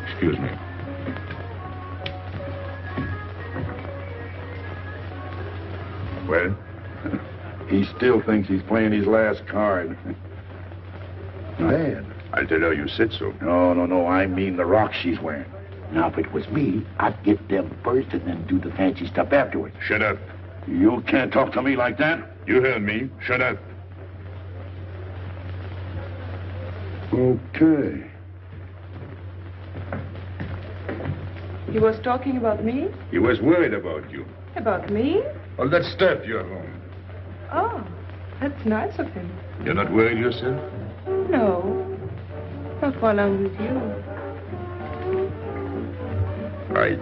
Excuse me. Well? He still thinks he's playing his last card. Bad. I'll tell her you said so. No. I mean the rock she's wearing. Now, if it was me, I'd get them first and then do the fancy stuff afterwards. Shut up. You can't talk to me like that. You heard me. Shut up. Okay. He was talking about me? He was worried about you. About me? All that stuff you have on. Oh, that's nice of him. You're not worried yourself? No. Not while I'm with you. Right.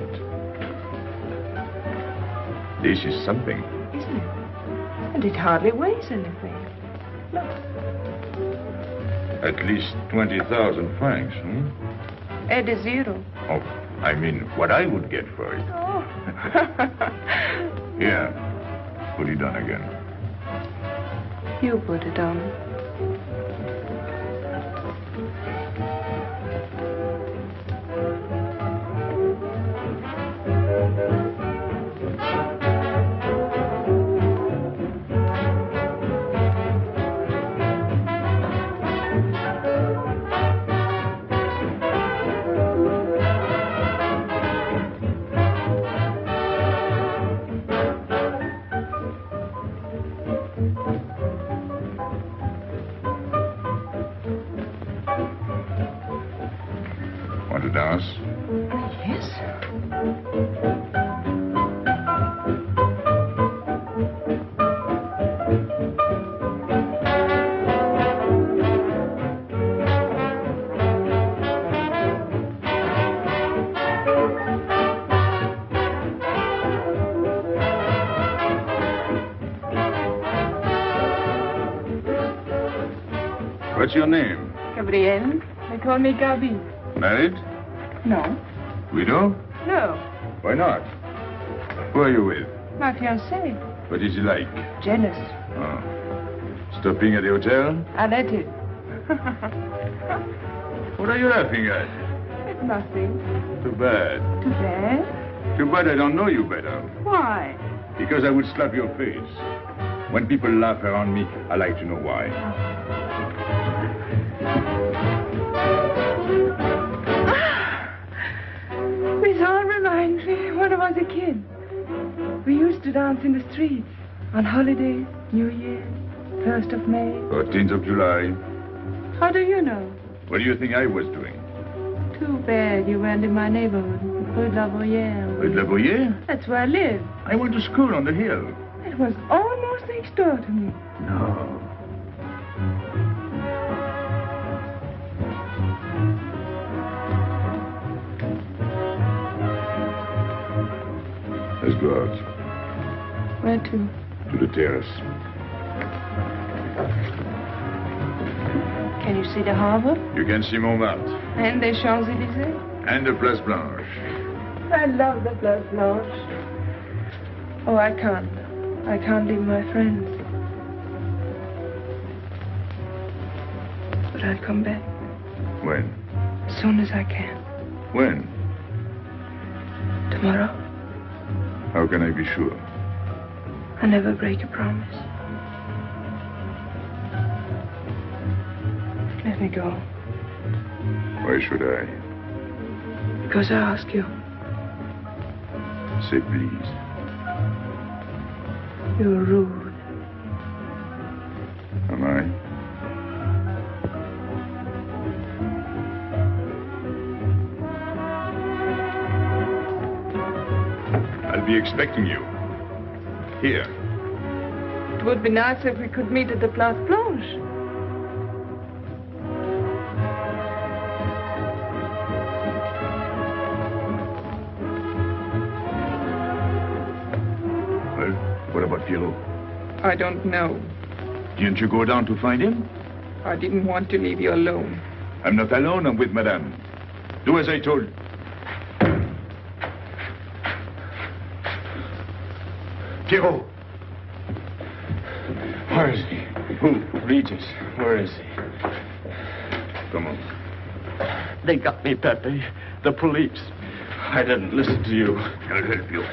This is something. Isn't it? And it hardly weighs anything. Look. At least 20,000 francs, Add a zero. Oh, I mean, what I would get for it. Oh. Here. Put it on again. You put it on. Want to dance? Yes. What's your name? Gabrielle. They call me Gaby. Married? No. Widow? No. Why not? Who are you with? My fiancé. What is he like? Jealous. Oh. Stopping at the hotel? I let it. What are you laughing at? It's nothing. Too bad. Too bad? Too bad I don't know you better. Why? Because I would slap your face. When people laugh around me, I like to know why. This all reminds me when I was a kid. We used to dance in the streets on holidays, New Year, 1st of May. 14th of July. How do you know? What do you think I was doing? Too bad you weren't in my neighborhood, Rue de la Bruyère. Rue de la Bruyère? That's where I live. I went to school on the hill. It was almost next door to me. No. Let's go out. Where to? To the terrace. Can you see the harbor? You can see Montmartre. And the Champs-Élysées? And the Place Blanche. I love the Place Blanche. Oh, I can't. I can't leave my friends. But I'll come back. When? As soon as I can. When? Tomorrow. How can I be sure? I never break a promise. Let me go. Why should I? Because I ask you. Say please. You're rude. Am I? I'll be expecting you. Here. It would be nice if we could meet at the Place Blanche. Well, what about Pierrot? I don't know. Didn't you go down to find him? I didn't want to leave you alone. I'm not alone, I'm with Madame. Do as I told you. Pierrot. Where is he? Who? Regis. Where is he? Come on. They got me, Pepe. The police. I didn't listen to you. I'll help you.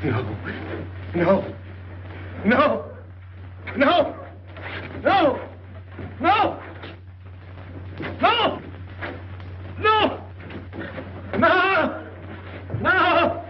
No. No. No. No. No. No. No. No. No.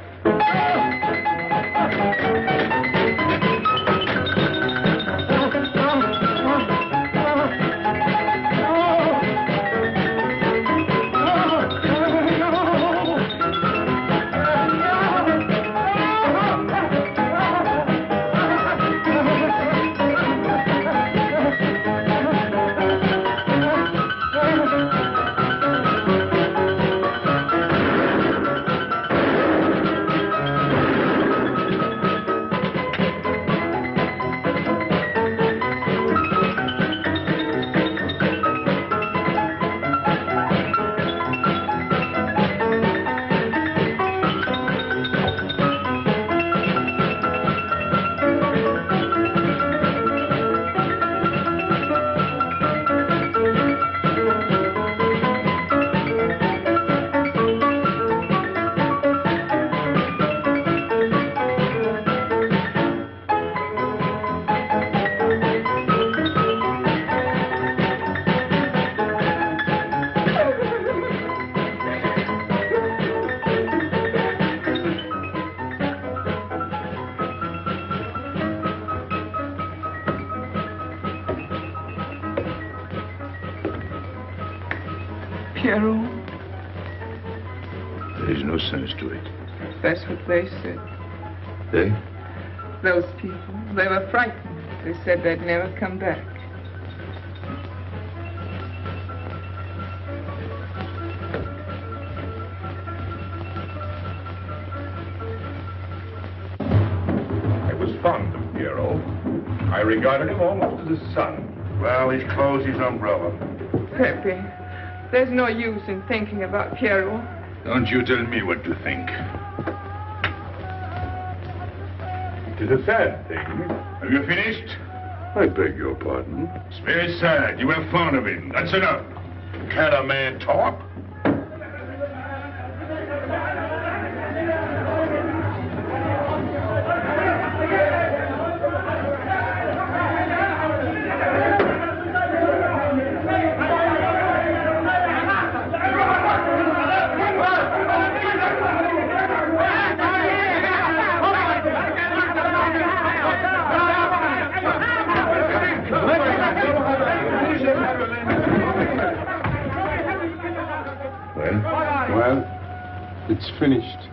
Pierrot, There is no sense to it. that's what they said. They? Those people, they were frightened. They said they'd never come back. I was fond of Pierrot. I regarded him almost as a son. Well, he's closed his umbrella. Pepe, there's no use in thinking about Pierrot. Don't you tell me what to think. It is a sad thing. Have you finished? I beg your pardon. It's very sad. You were fond of him. That's enough. Can't a man talk? Well, it's finished.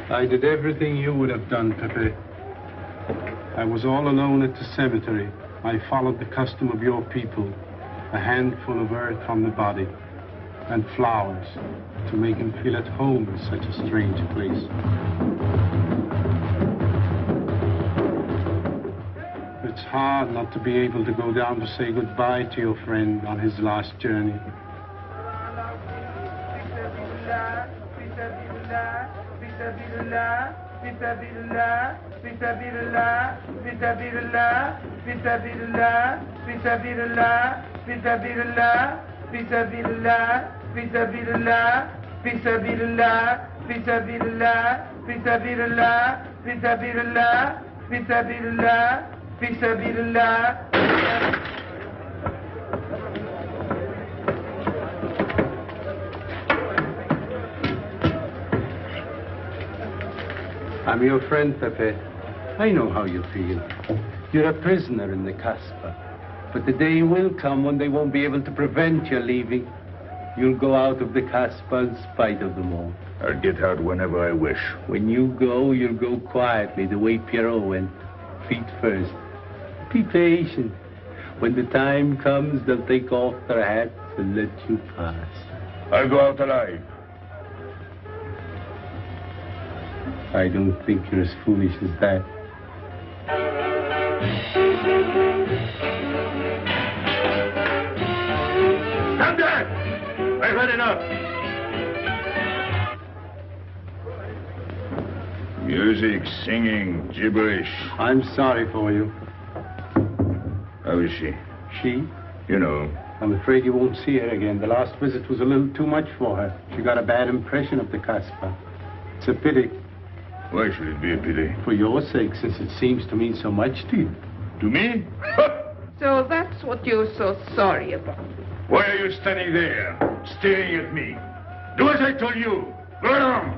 I did everything you would have done, Pepe. I was all alone at the cemetery. I followed the custom of your people, a handful of earth on the body, and flowers to make him feel at home in such a strange place. It's hard not to be able to go down to say goodbye to your friend on his last journey. I'm your friend, Pepe. I know how you feel. You're a prisoner in the Casbah. But the day will come when they won't be able to prevent your leaving. You'll go out of the Casbah in spite of them all. I'll get out whenever I wish. When you go, you'll go quietly, the way Pierrot went. Feet first. Be patient. When the time comes, they'll take off their hats and let you pass. I'll go out alive. I don't think you're as foolish as that. Stand there! I heard had enough. Music, singing, gibberish. I'm sorry for you. How is she? She? You know. I'm afraid you won't see her again. The last visit was a little too much for her. She got a bad impression of the Casbah. It's a pity. Why should it be a pity? For your sake, since it seems to mean so much to you. To me? So that's what you're so sorry about. Why are you standing there, staring at me? Do as I told you. Go on.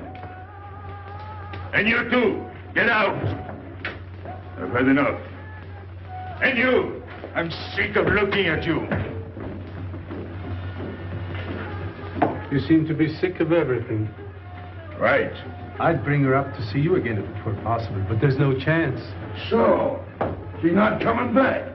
And you too. Get out. I've had enough. And you. I'm sick of looking at you. You seem to be sick of everything. Right. I'd bring her up to see you again if it were possible, but there's no chance. So, she's not coming back.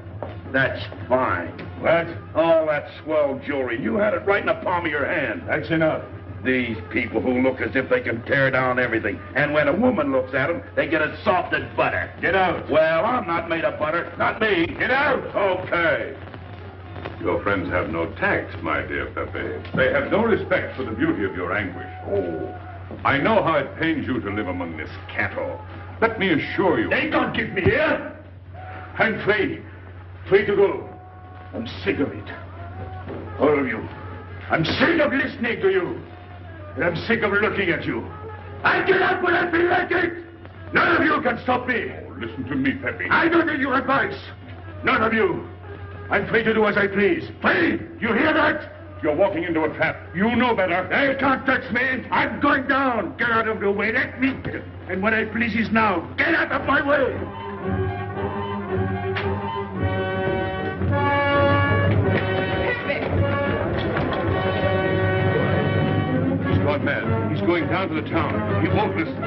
That's fine. What? All that swell jewelry. You had it right in the palm of your hand. That's enough. These people who look as if they can tear down everything. And when a woman looks at them, they get it soft as butter. Get out. Well, I'm not made of butter. Not me. Get out. Okay. Your friends have no tact, my dear Pepe. They have no respect for the beauty of your anguish. Oh, I know how it pains you to live among this cattle. Let me assure you... They don't give me here. I'm free. Free to go. I'm sick of it. All of you. I'm sick of listening to you. And I'm sick of looking at you. I get out when I feel like it. None of you can stop me. Oh, listen to me, Pepe. I don't need your advice. None of you. I'm free to do as I please. Free! You hear that? You're walking into a trap. You know better. They can't touch me. I'm going down. Get out of the way. Let me... And what I please is now. Get out of my way. He's gone mad. He's going down to the town. He won't listen.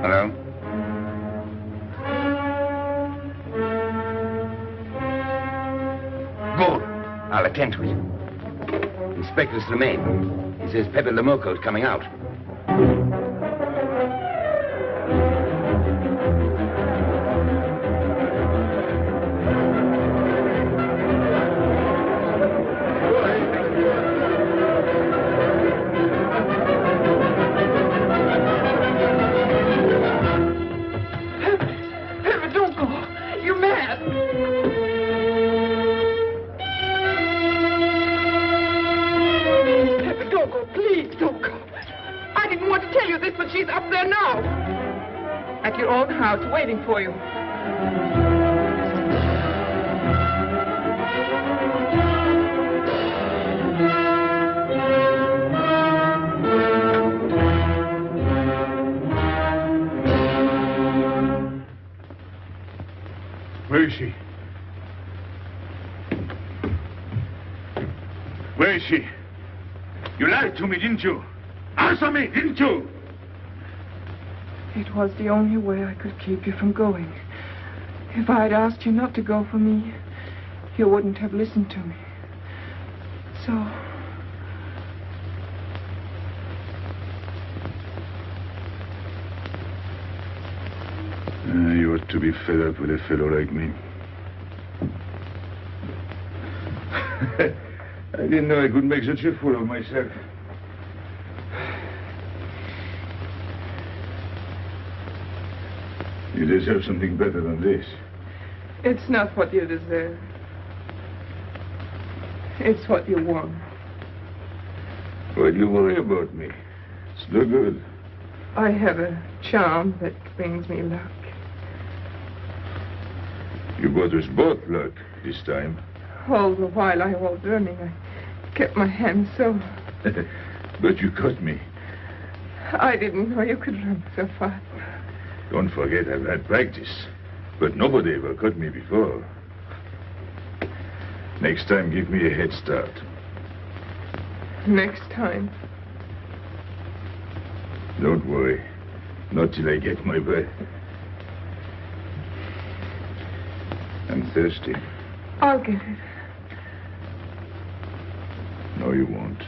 Hello? Good. I'll attend to it. Inspector Slimane. He says Pepe Le Moko is coming out. Waiting for you. Where is she? Where is she? You lied to me, didn't you? Answer me, didn't you? It was the only way I could keep you from going. If I had asked you not to go for me, you wouldn't have listened to me. So... You ought to be fed up with a fellow like me. I didn't know I could make such a fool of myself. You deserve something better than this. It's not what you deserve. It's what you want. Why do you worry about me? It's no good. I have a charm that brings me luck. You brought us both luck this time. All the while I was running, I kept my hand so... But you caught me. I didn't know you could run so fast. Don't forget I've had practice. But nobody ever caught me before. Next time, give me a head start. Next time? Don't worry. Not till I get my breath. I'm thirsty. I'll get it. No, you won't.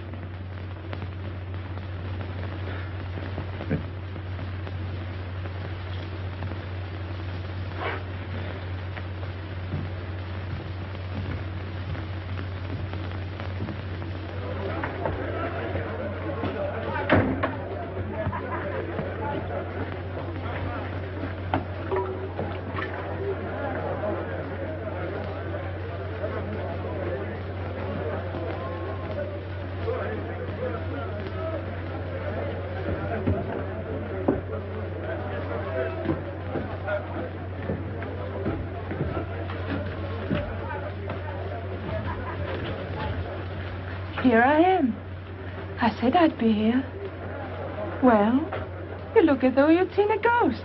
Here I am. I said I'd be here. Well, you look as though you'd seen a ghost.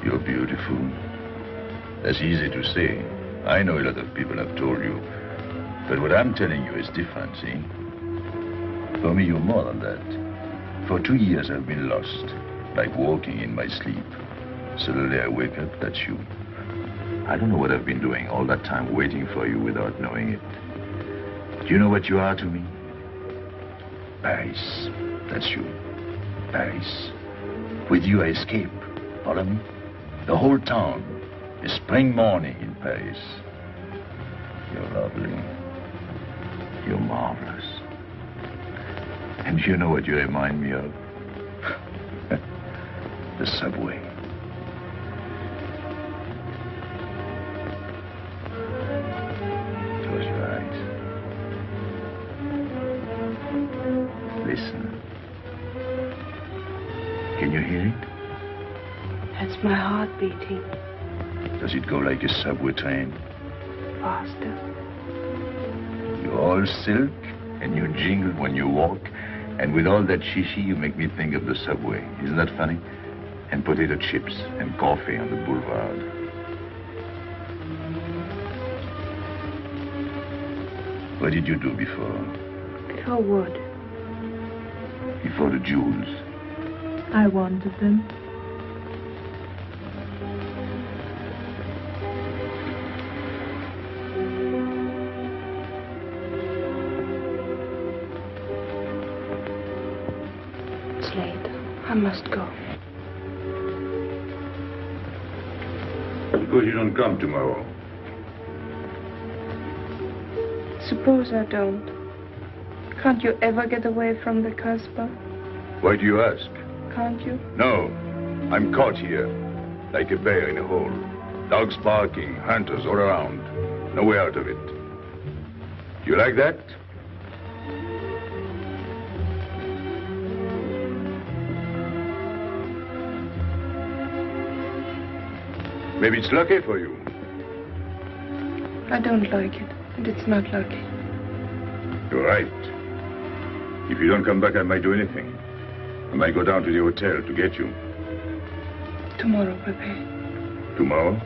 You're beautiful. That's easy to say. I know a lot of people have told you. But what I'm telling you is different, see? For me, you're more than that. For 2 years, I've been lost, like walking in my sleep. Suddenly, I wake up, that's you. I don't know what I've been doing all that time waiting for you without knowing it. Do you know what you are to me? Paris. That's you. Paris. With you, I escape. Follow me? The whole town. A spring morning in Paris. You're lovely. You're marvelous. And you know what you remind me of? The subway. Close your eyes. Listen. Can you hear it? That's my heart beating. Does it go like a subway train? Faster. You're all silk, and you jingle when you walk, and with all that shishi, you make me think of the subway. Isn't that funny? And potato chips and coffee on the boulevard. What did you do before? Before what? Before the jewels. I wanted them. It's late. I must go. Suppose you don't come tomorrow. Suppose I don't. Can't you ever get away from the Casbah? Why do you ask? Can't you? No. I'm caught here, like a bear in a hole. Dogs barking, hunters all around. No way out of it. Do you like that? Maybe it's lucky for you. I don't like it, and it's not lucky. You're right. If you don't come back, I might do anything. I might go down to the hotel to get you. Tomorrow, Pepe. Tomorrow?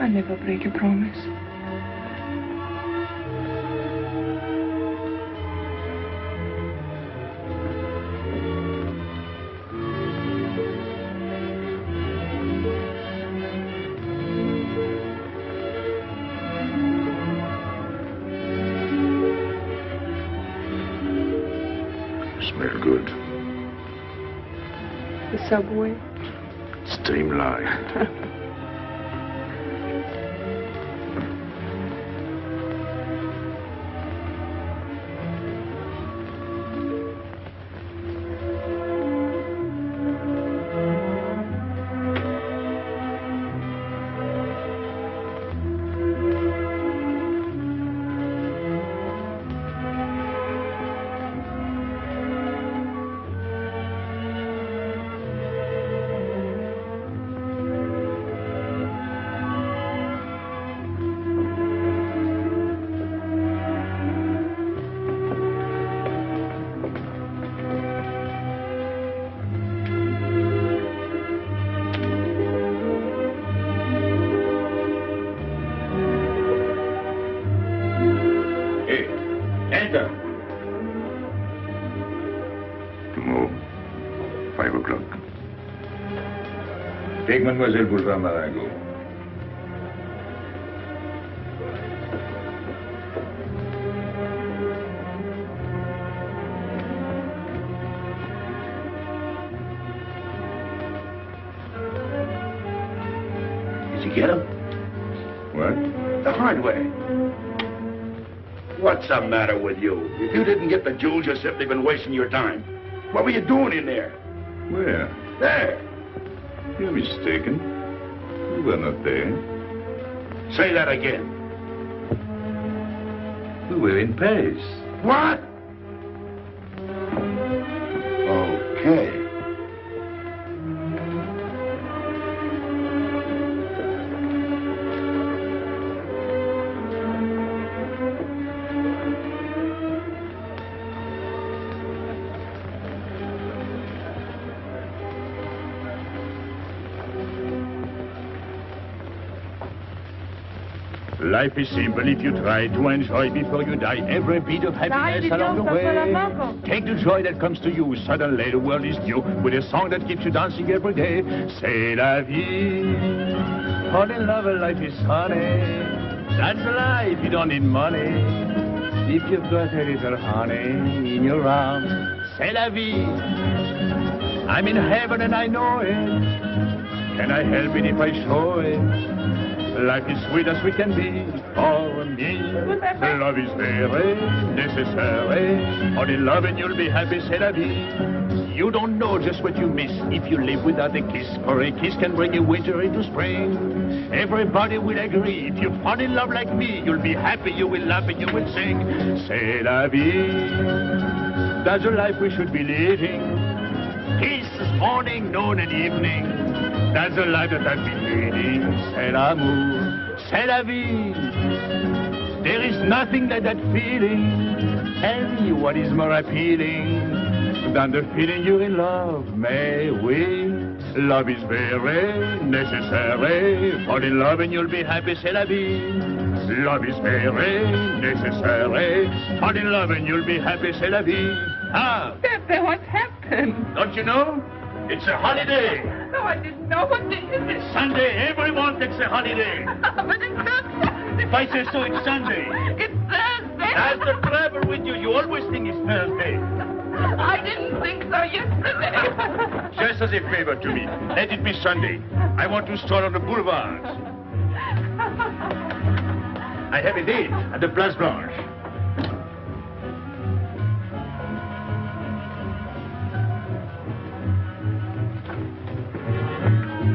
I never break a promise. Smell good. The subway. Streamlined. Take Mademoiselle Boulevard Marengo. Did you get him? What? The hardware. What's the matter with you? If you didn't get the jewels, you've simply been wasting your time. What were you doing in there? Where? There. You're mistaken. We were not there. Say that again. We were in Paris. What? Okay. Life is simple if you try to enjoy before you die every bit of happiness along the way. Take the joy that comes to you. Suddenly the world is new with a song that keeps you dancing every day. C'est la vie. Fall in love and life is honey. That's life, you don't need money. If you've got a little honey in your arms, c'est la vie. I'm in heaven and I know it. Can I help it if I show it? Life is sweet as we can be for me. Love is very necessary. Fall in love and you'll be happy, c'est la vie. You don't know just what you miss if you live without a kiss. For a kiss can bring a winter into spring. Everybody will agree. If you fall in love like me, you'll be happy, you will laugh and you will sing. C'est la vie. That's the life we should be living. Kiss morning, noon and evening. That's the life that I've been leading. C'est l'amour, c'est la vie. There is nothing like that feeling. Tell me what is more appealing than the feeling you're in love, may we? Love is very necessary. Fall in love and you'll be happy, c'est la vie. Love is very necessary. Fall in love and you'll be happy, c'est la vie. Ah! Pepe, what happened? Don't you know? It's a holiday. No, I didn't know. What day is it? Sunday. Everyone takes a holiday. But it's not Sunday. If I say so, it's Sunday. It's Thursday. That's the trouble with you. You always think it's Thursday. I didn't think so yesterday. Just as a favor to me. Let it be Sunday. I want to stroll on the boulevards. I have a date at the Place Blanche.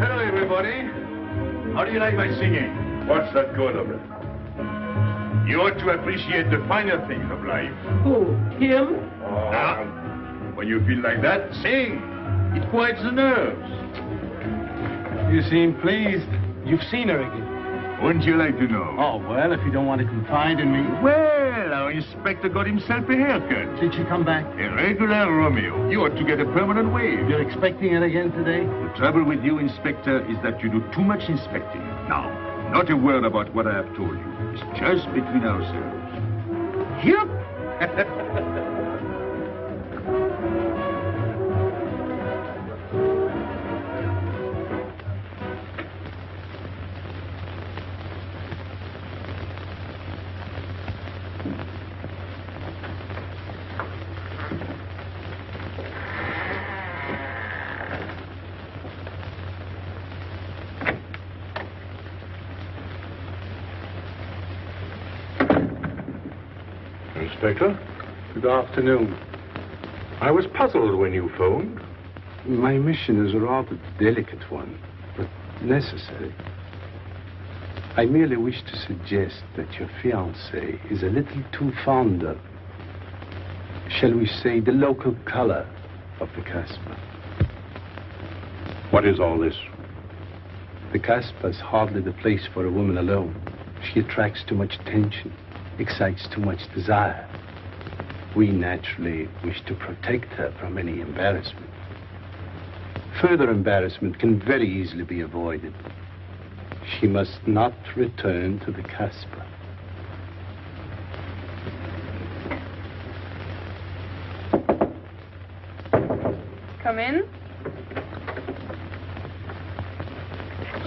Hello, everybody. How do you like my singing? What's that good of it? You ought to appreciate the finer things of life. Who? Him? Now, when you feel like that, sing. It quiets the nerves. You seem pleased. You've seen her again. Wouldn't you like to know? Oh, well, if you don't want to confide in me. Well, our inspector got himself a haircut. Did she come back? A regular Romeo. You ought to get a permanent wave. You're expecting it again today? The trouble with you, Inspector, is that you do too much inspecting. Now, not a word about what I have told you. It's just between ourselves. Yep. Inspector. Good afternoon. I was puzzled when you phoned. My mission is a rather delicate one, but necessary. I merely wish to suggest that your fiancé is a little too fond of, shall we say, the local color of the Casbah. What is all this? The Casbah is hardly the place for a woman alone. She attracts too much attention, excites too much desire. We naturally wish to protect her from any embarrassment. Further embarrassment can very easily be avoided. She must not return to the Casbah. Come in.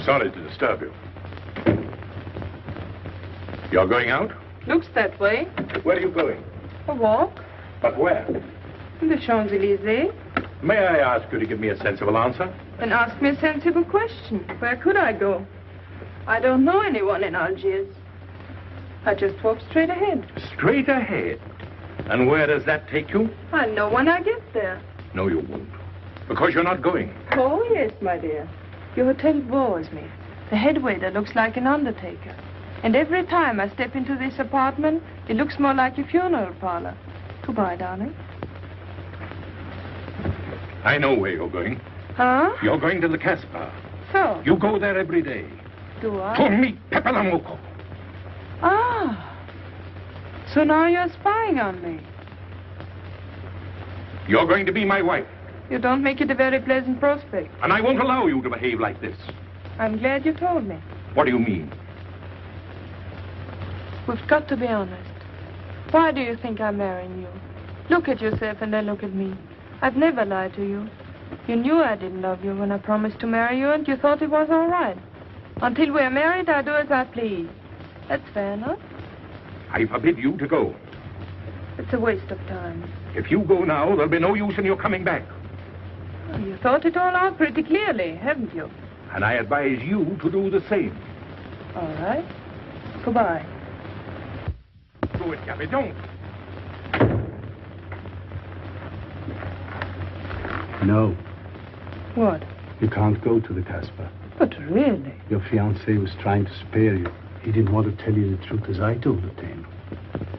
Sorry to disturb you. You're going out? Looks that way. Where are you going? A walk. But where? In the Champs-Élysées. May I ask you to give me a sensible answer? Then ask me a sensible question. Where could I go? I don't know anyone in Algiers. I just walk straight ahead. Straight ahead? And where does that take you? I know when I get there. No, you won't. Because you're not going. Oh, yes, my dear. Your hotel bores me. The head waiter looks like an undertaker. And every time I step into this apartment, it looks more like a funeral parlor. Goodbye, darling. I know where you're going. Huh? You're going to the Casbah. So? You go there every day. Do I? To meet Pepe Le Moko. Ah. So now you're spying on me. You're going to be my wife. You don't make it a very pleasant prospect. And I won't allow you to behave like this. I'm glad you told me. What do you mean? We've got to be honest. Why do you think I'm marrying you? Look at yourself and then look at me. I've never lied to you. You knew I didn't love you when I promised to marry you, and you thought it was all right. Until we're married, I do as I please. That's fair enough. I forbid you to go. It's a waste of time. If you go now, there'll be no use in your coming back. Well, you thought it all out pretty clearly, haven't you? And I advise you to do the same. All right. Goodbye. Do it, Gaby, don't. No. What? You can't go to the Casbah. But really? Your fiancé was trying to spare you. He didn't want to tell you the truth as I told it to him.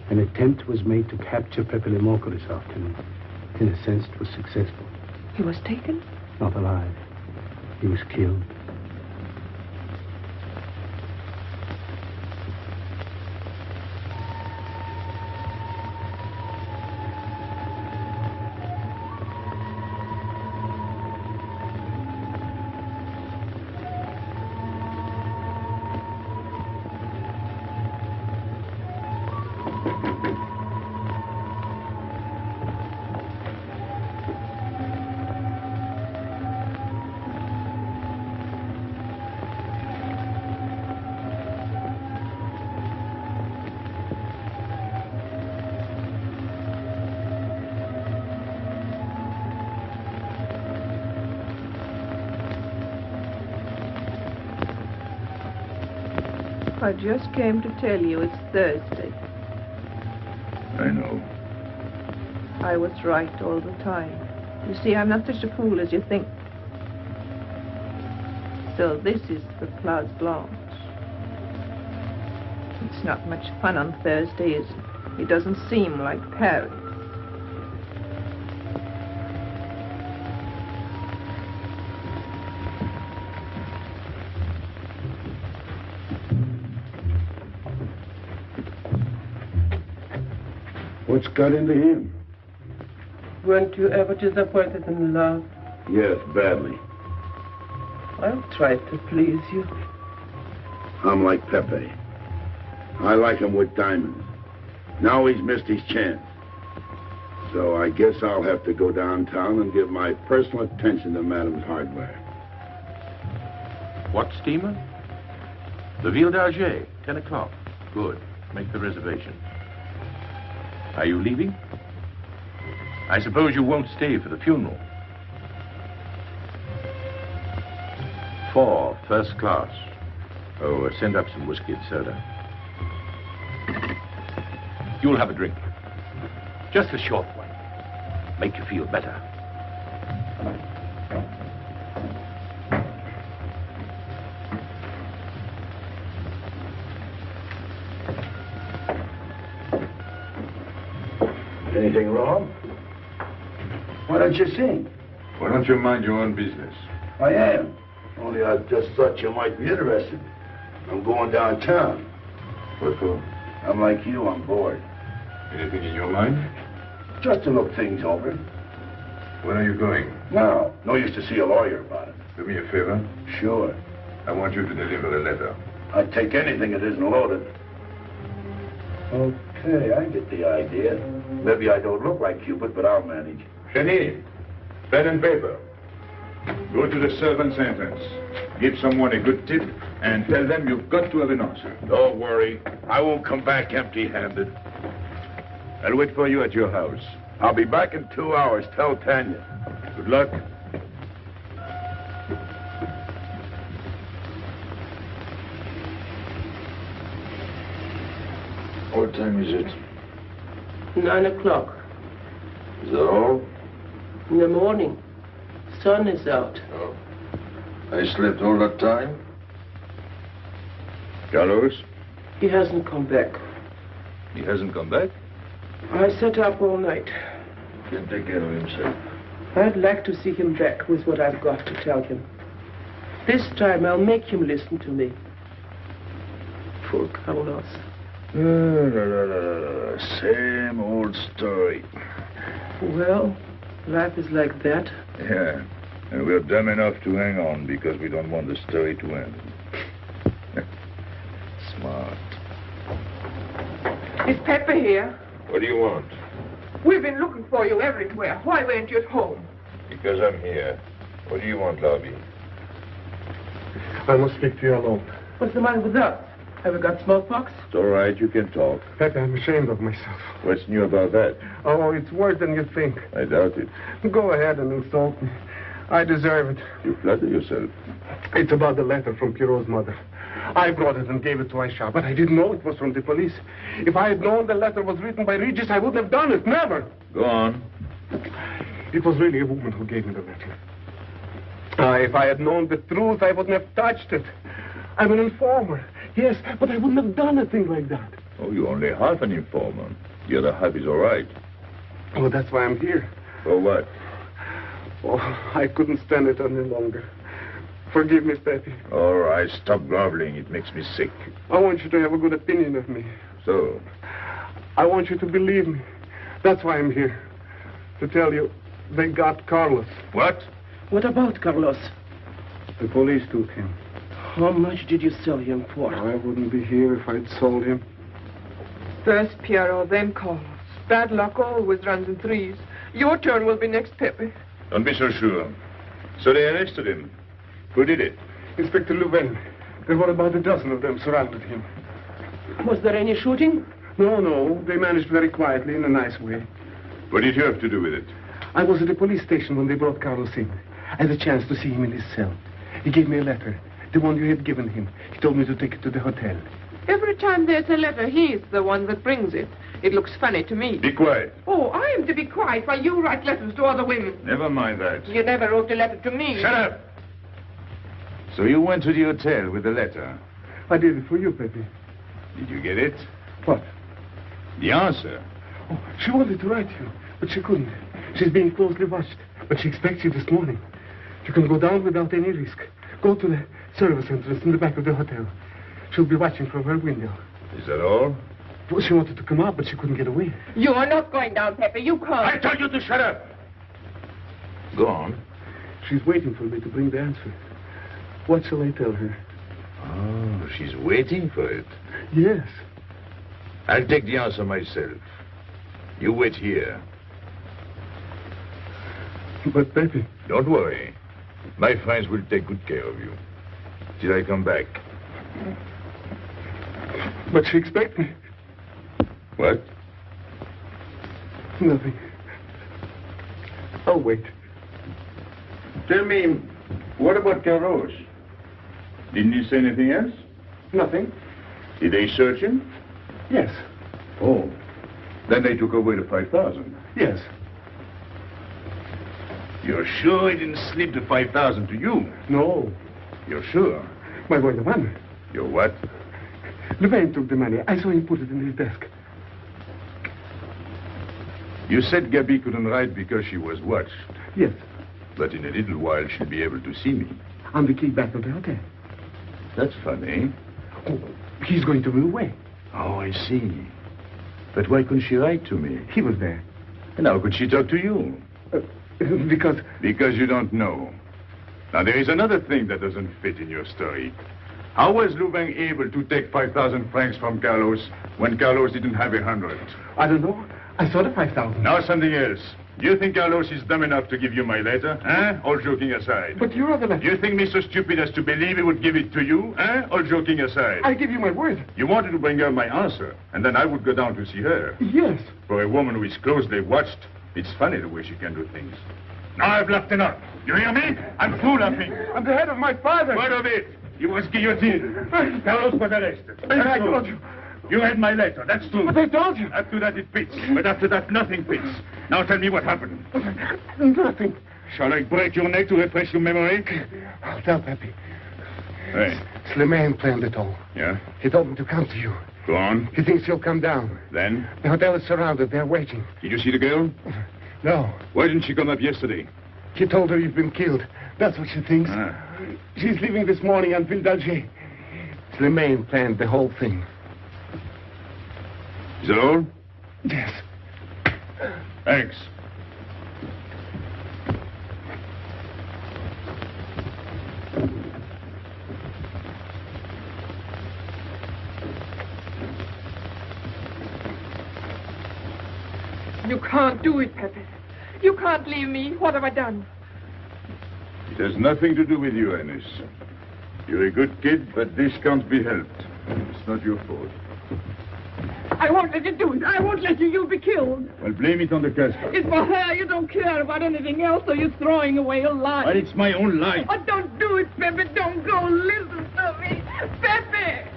An attempt was made to capture Pepe Le Moko this afternoon. In a sense, it was successful. He was taken? Not alive. He was killed. I just came to tell you it's Thursday. I know. I was right all the time. You see, I'm not such a fool as you think. So this is the Place Blanche. It's not much fun on Thursday, is it? It doesn't seem like Paris. What's got into him? Weren't you ever disappointed in love? Yes, badly. I'll try to please you. I'm like Pepe. I like him with diamonds. Now he's missed his chance. So I guess I'll have to go downtown and give my personal attention to Madame's hardware. What steamer? The Ville d'Alger, 10 o'clock. Good. Make the reservation. Are you leaving? I suppose you won't stay for the funeral. 4, first class. Oh, send up some whiskey and soda. You'll have a drink. Just a short one. Make you feel better. Anything wrong? Why don't you sing? Why don't you mind your own business? I am. Only I just thought you might be interested. I'm going downtown. What for? I'm like you, I'm bored. Anything in your mind? Just to look things over. When are you going? No, no use to see a lawyer about it. Do me a favor. Sure. I want you to deliver a letter. I'd take anything that isn't loaded. Okay, I get the idea. Maybe I don't look like Cupid, but I'll manage. Hedy, pen and paper. Go to the servant's entrance. Give someone a good tip and tell them you've got to have an answer. Don't worry. I won't come back empty-handed. I'll wait for you at your house. I'll be back in 2 hours. Tell Tanya. Good luck. What time is it? 9 o'clock. Is that all? In the morning. Sun is out. Oh. I slept all that time? Carlos? He hasn't come back. He hasn't come back? I sat up all night. Can take care of himself. I'd like to see him back with what I've got to tell him. This time I'll make him listen to me. Poor Carlos. Same old story. Well, life is like that. Yeah. And we're dumb enough to hang on because we don't want the story to end. Smart. Is Pepe here? What do you want? We've been looking for you everywhere. Why weren't you at home? Because I'm here. What do you want, Gaby? I must speak to you alone. What's the matter with us? Have we got smallpox? It's all right, you can talk. Pepe, I'm ashamed of myself. What's new about that? Oh, it's worse than you think. I doubt it. Go ahead and insult me. I deserve it. You flatter yourself. It's about the letter from Pierrot's mother. I brought it and gave it to Aisha, but I didn't know it was from the police. If I had known the letter was written by Regis, I wouldn't have done it. Never. Go on. It was really a woman who gave me the letter. If I had known the truth, I wouldn't have touched it. I'm an informer. Yes, but I wouldn't have done a thing like that. Oh, you're only half an informer. The other half is all right. Oh, that's why I'm here. For what? Oh, I couldn't stand it any longer. Forgive me, Pepe. All right, stop groveling. It makes me sick. I want you to have a good opinion of me. So? I want you to believe me. That's why I'm here. To tell you, they got Carlos. What? What about Carlos? The police took him. How much did you sell him for? I wouldn't be here if I'd sold him. First Pierrot, then Carlos. Bad luck always runs in threes. Your turn will be next, Pepe. Don't be so sure. So they arrested him. Who did it? Inspector Louvain. There were about a dozen of them surrounded him. Was there any shooting? No. They managed very quietly in a nice way. What did you have to do with it? I was at the police station when they brought Carlos in. I had a chance to see him in his cell. He gave me a letter, the one you had given him. He told me to take it to the hotel. Every time there's a letter, he's the one that brings it. It looks funny to me. Be quiet. Oh, I am to be quiet while you write letters to other women. Never mind that. You never wrote a letter to me. Shut up! So you went to the hotel with the letter? I did it for you, Pepe. Did you get it? What? The answer. Oh, she wanted to write you, but she couldn't. She's being closely watched, but she expects you this morning. You can go down without any risk. Go to the service entrance in the back of the hotel. She'll be watching from her window. Is that all? Well, she wanted to come out, but she couldn't get away. You are not going down, Pepe. You can't. I told you to shut up. Go on. She's waiting for me to bring the answer. What shall I tell her? Oh, she's waiting for it. Yes. I'll take the answer myself. You wait here. But, Pepe... Don't worry. My friends will take good care of you. Till I come back. But she expects me. What? Nothing. I'll wait. Tell me, what about Carlos? Didn't he say anything else? Nothing. Did they search him? Yes. Oh. Then they took away the 5,000. Yes. You're sure he didn't slip the 5,000 to you? No. You're sure? My boy, the money. Your what? Louvain took the money. I saw him put it in his desk. You said Gaby couldn't write because she was watched. Yes. But in a little while, she'll be able to see me. On the key back of the hotel. That's funny. Oh, he's going to move away. Oh, I see. But why couldn't she write to me? He was there. And how could she talk to you? Because... Because you don't know. Now, there is another thing that doesn't fit in your story. How was Louvain able to take 5,000 francs from Carlos when Carlos didn't have 100? I don't know. I saw the 5,000. Now something else. Do you think Carlos is dumb enough to give you my letter? Eh? All joking aside. But you are the letter. You think me so stupid as to believe he would give it to you? Eh? All joking aside. I give you my word. You wanted to bring her my answer, and then I would go down to see her. Yes. For a woman who is closely watched, it's funny the way she can do things. Now I've left enough. You hear me? I'm through laughing. I'm the head of my father. Word of it. He was guillotined. Carlos was arrested. I told you. You read my letter, that's true. But I told you. After that it fits, but after that nothing fits. Now tell me what happened. Nothing. Shall I break your neck to refresh your memory? I'll tell Pepe. Hey. Slimane planned it all. Yeah? He told me to come to you. Go on. He thinks you'll come down. Then? The hotel is surrounded. They're waiting. Did you see the girl? No. Why didn't she come up yesterday? He told her you've been killed. That's what she thinks. She's leaving this morning on Ville d'Alger. Slimane planned the whole thing. Is that all? Yes. Thanks. You can't do it, Pepe. You can't leave me. What have I done? It has nothing to do with you, Ines. You're a good kid, but this can't be helped. It's not your fault. I won't let you do it. I won't let you. You'll be killed. Well, blame it on the Casbah. It's for her. You don't care about anything else, so you're throwing away your life. But it's my own life. Oh, don't do it, Pepe. Don't go. Listen to me. Pepe!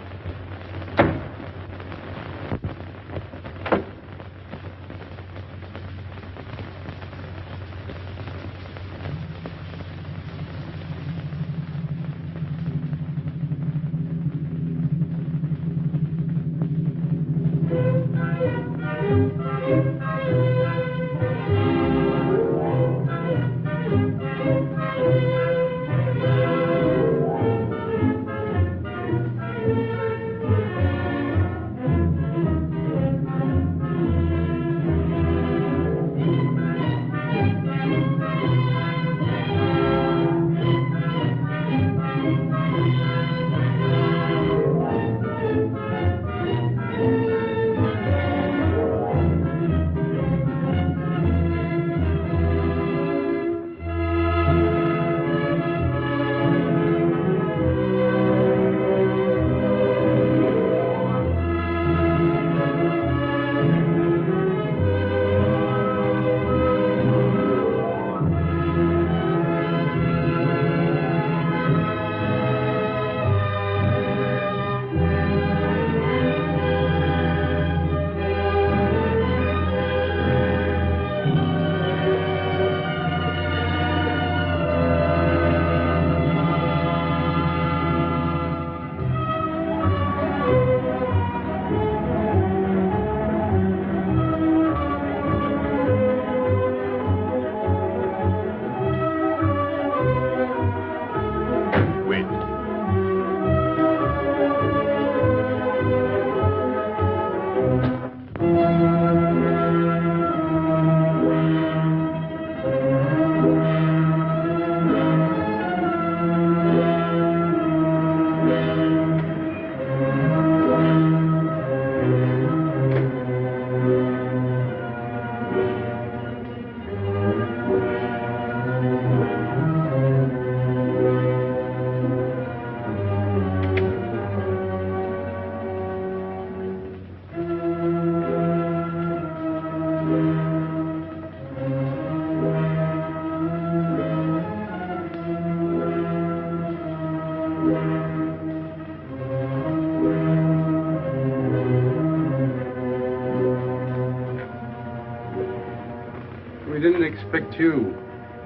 We didn't expect you.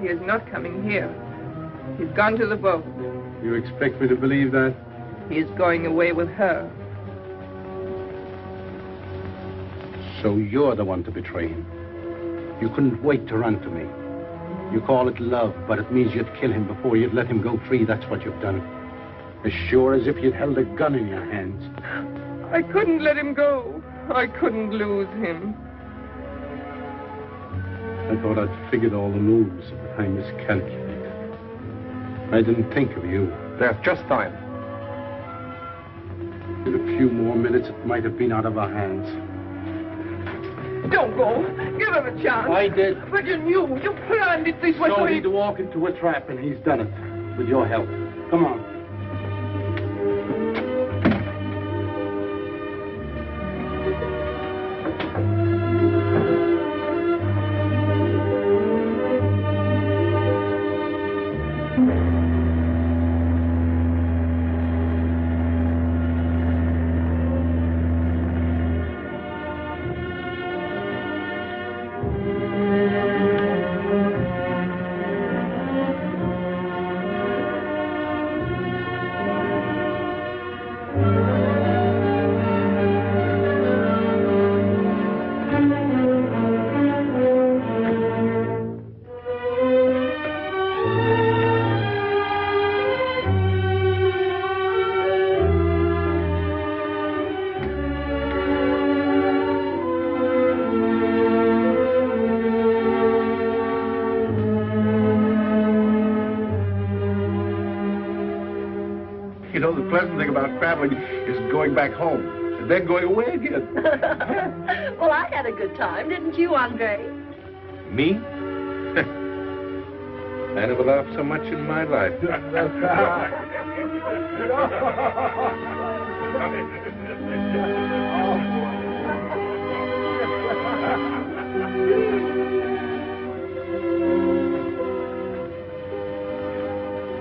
He is not coming here. He's gone to the boat. You expect me to believe that? He is going away with her. So you're the one to betray him. You couldn't wait to run to me. You call it love, but it means you'd kill him before you'd let him go free. That's what you've done. As sure as if you'd held a gun in your hands. I couldn't let him go. I couldn't lose him. I thought I'd figured all the moves, but I miscalculated. I didn't think of you. There's just time. In a few more minutes, it might have been out of our hands. Don't go. Give him a chance. I did. But you knew. You planned it this way. So he'd walk into a trap, and he's done it. With your help. Come on. The pleasant thing about traveling is going back home and then going away again. Well, I had a good time, didn't you, Andre? Me? I never laughed so much in my life.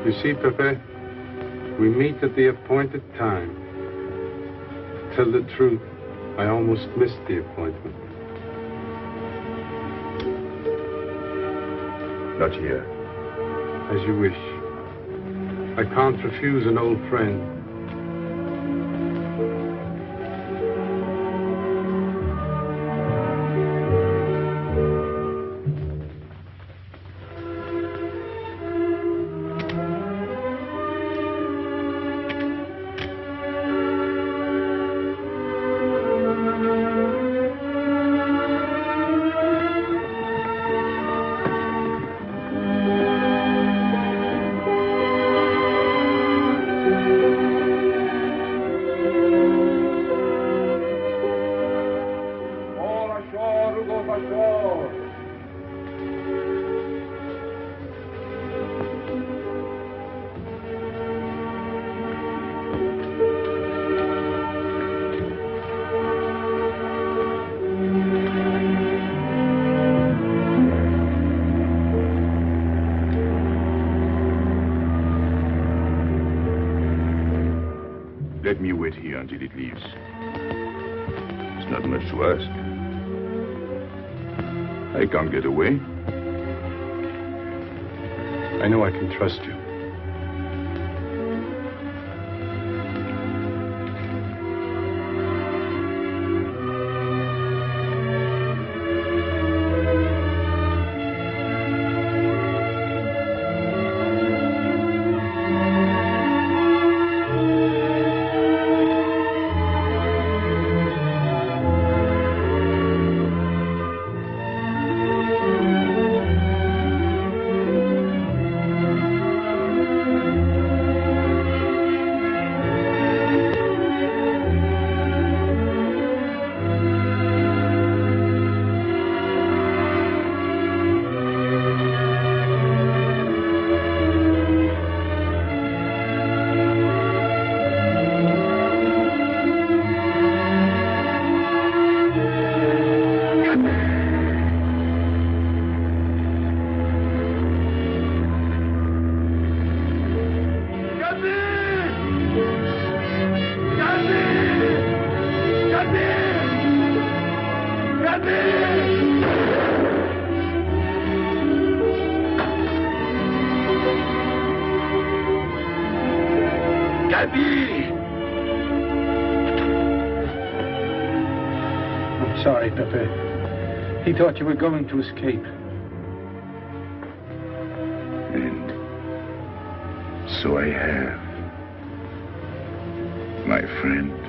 You see, Pepe? We meet at the appointed time. To tell the truth, I almost missed the appointment. Not here. As you wish. I can't refuse an old friend. Let me wait here until it leaves. It's not much to ask. I can't get away. I know I can trust you. I'm sorry, Pepe. He thought you were going to escape. And so I have, my friend.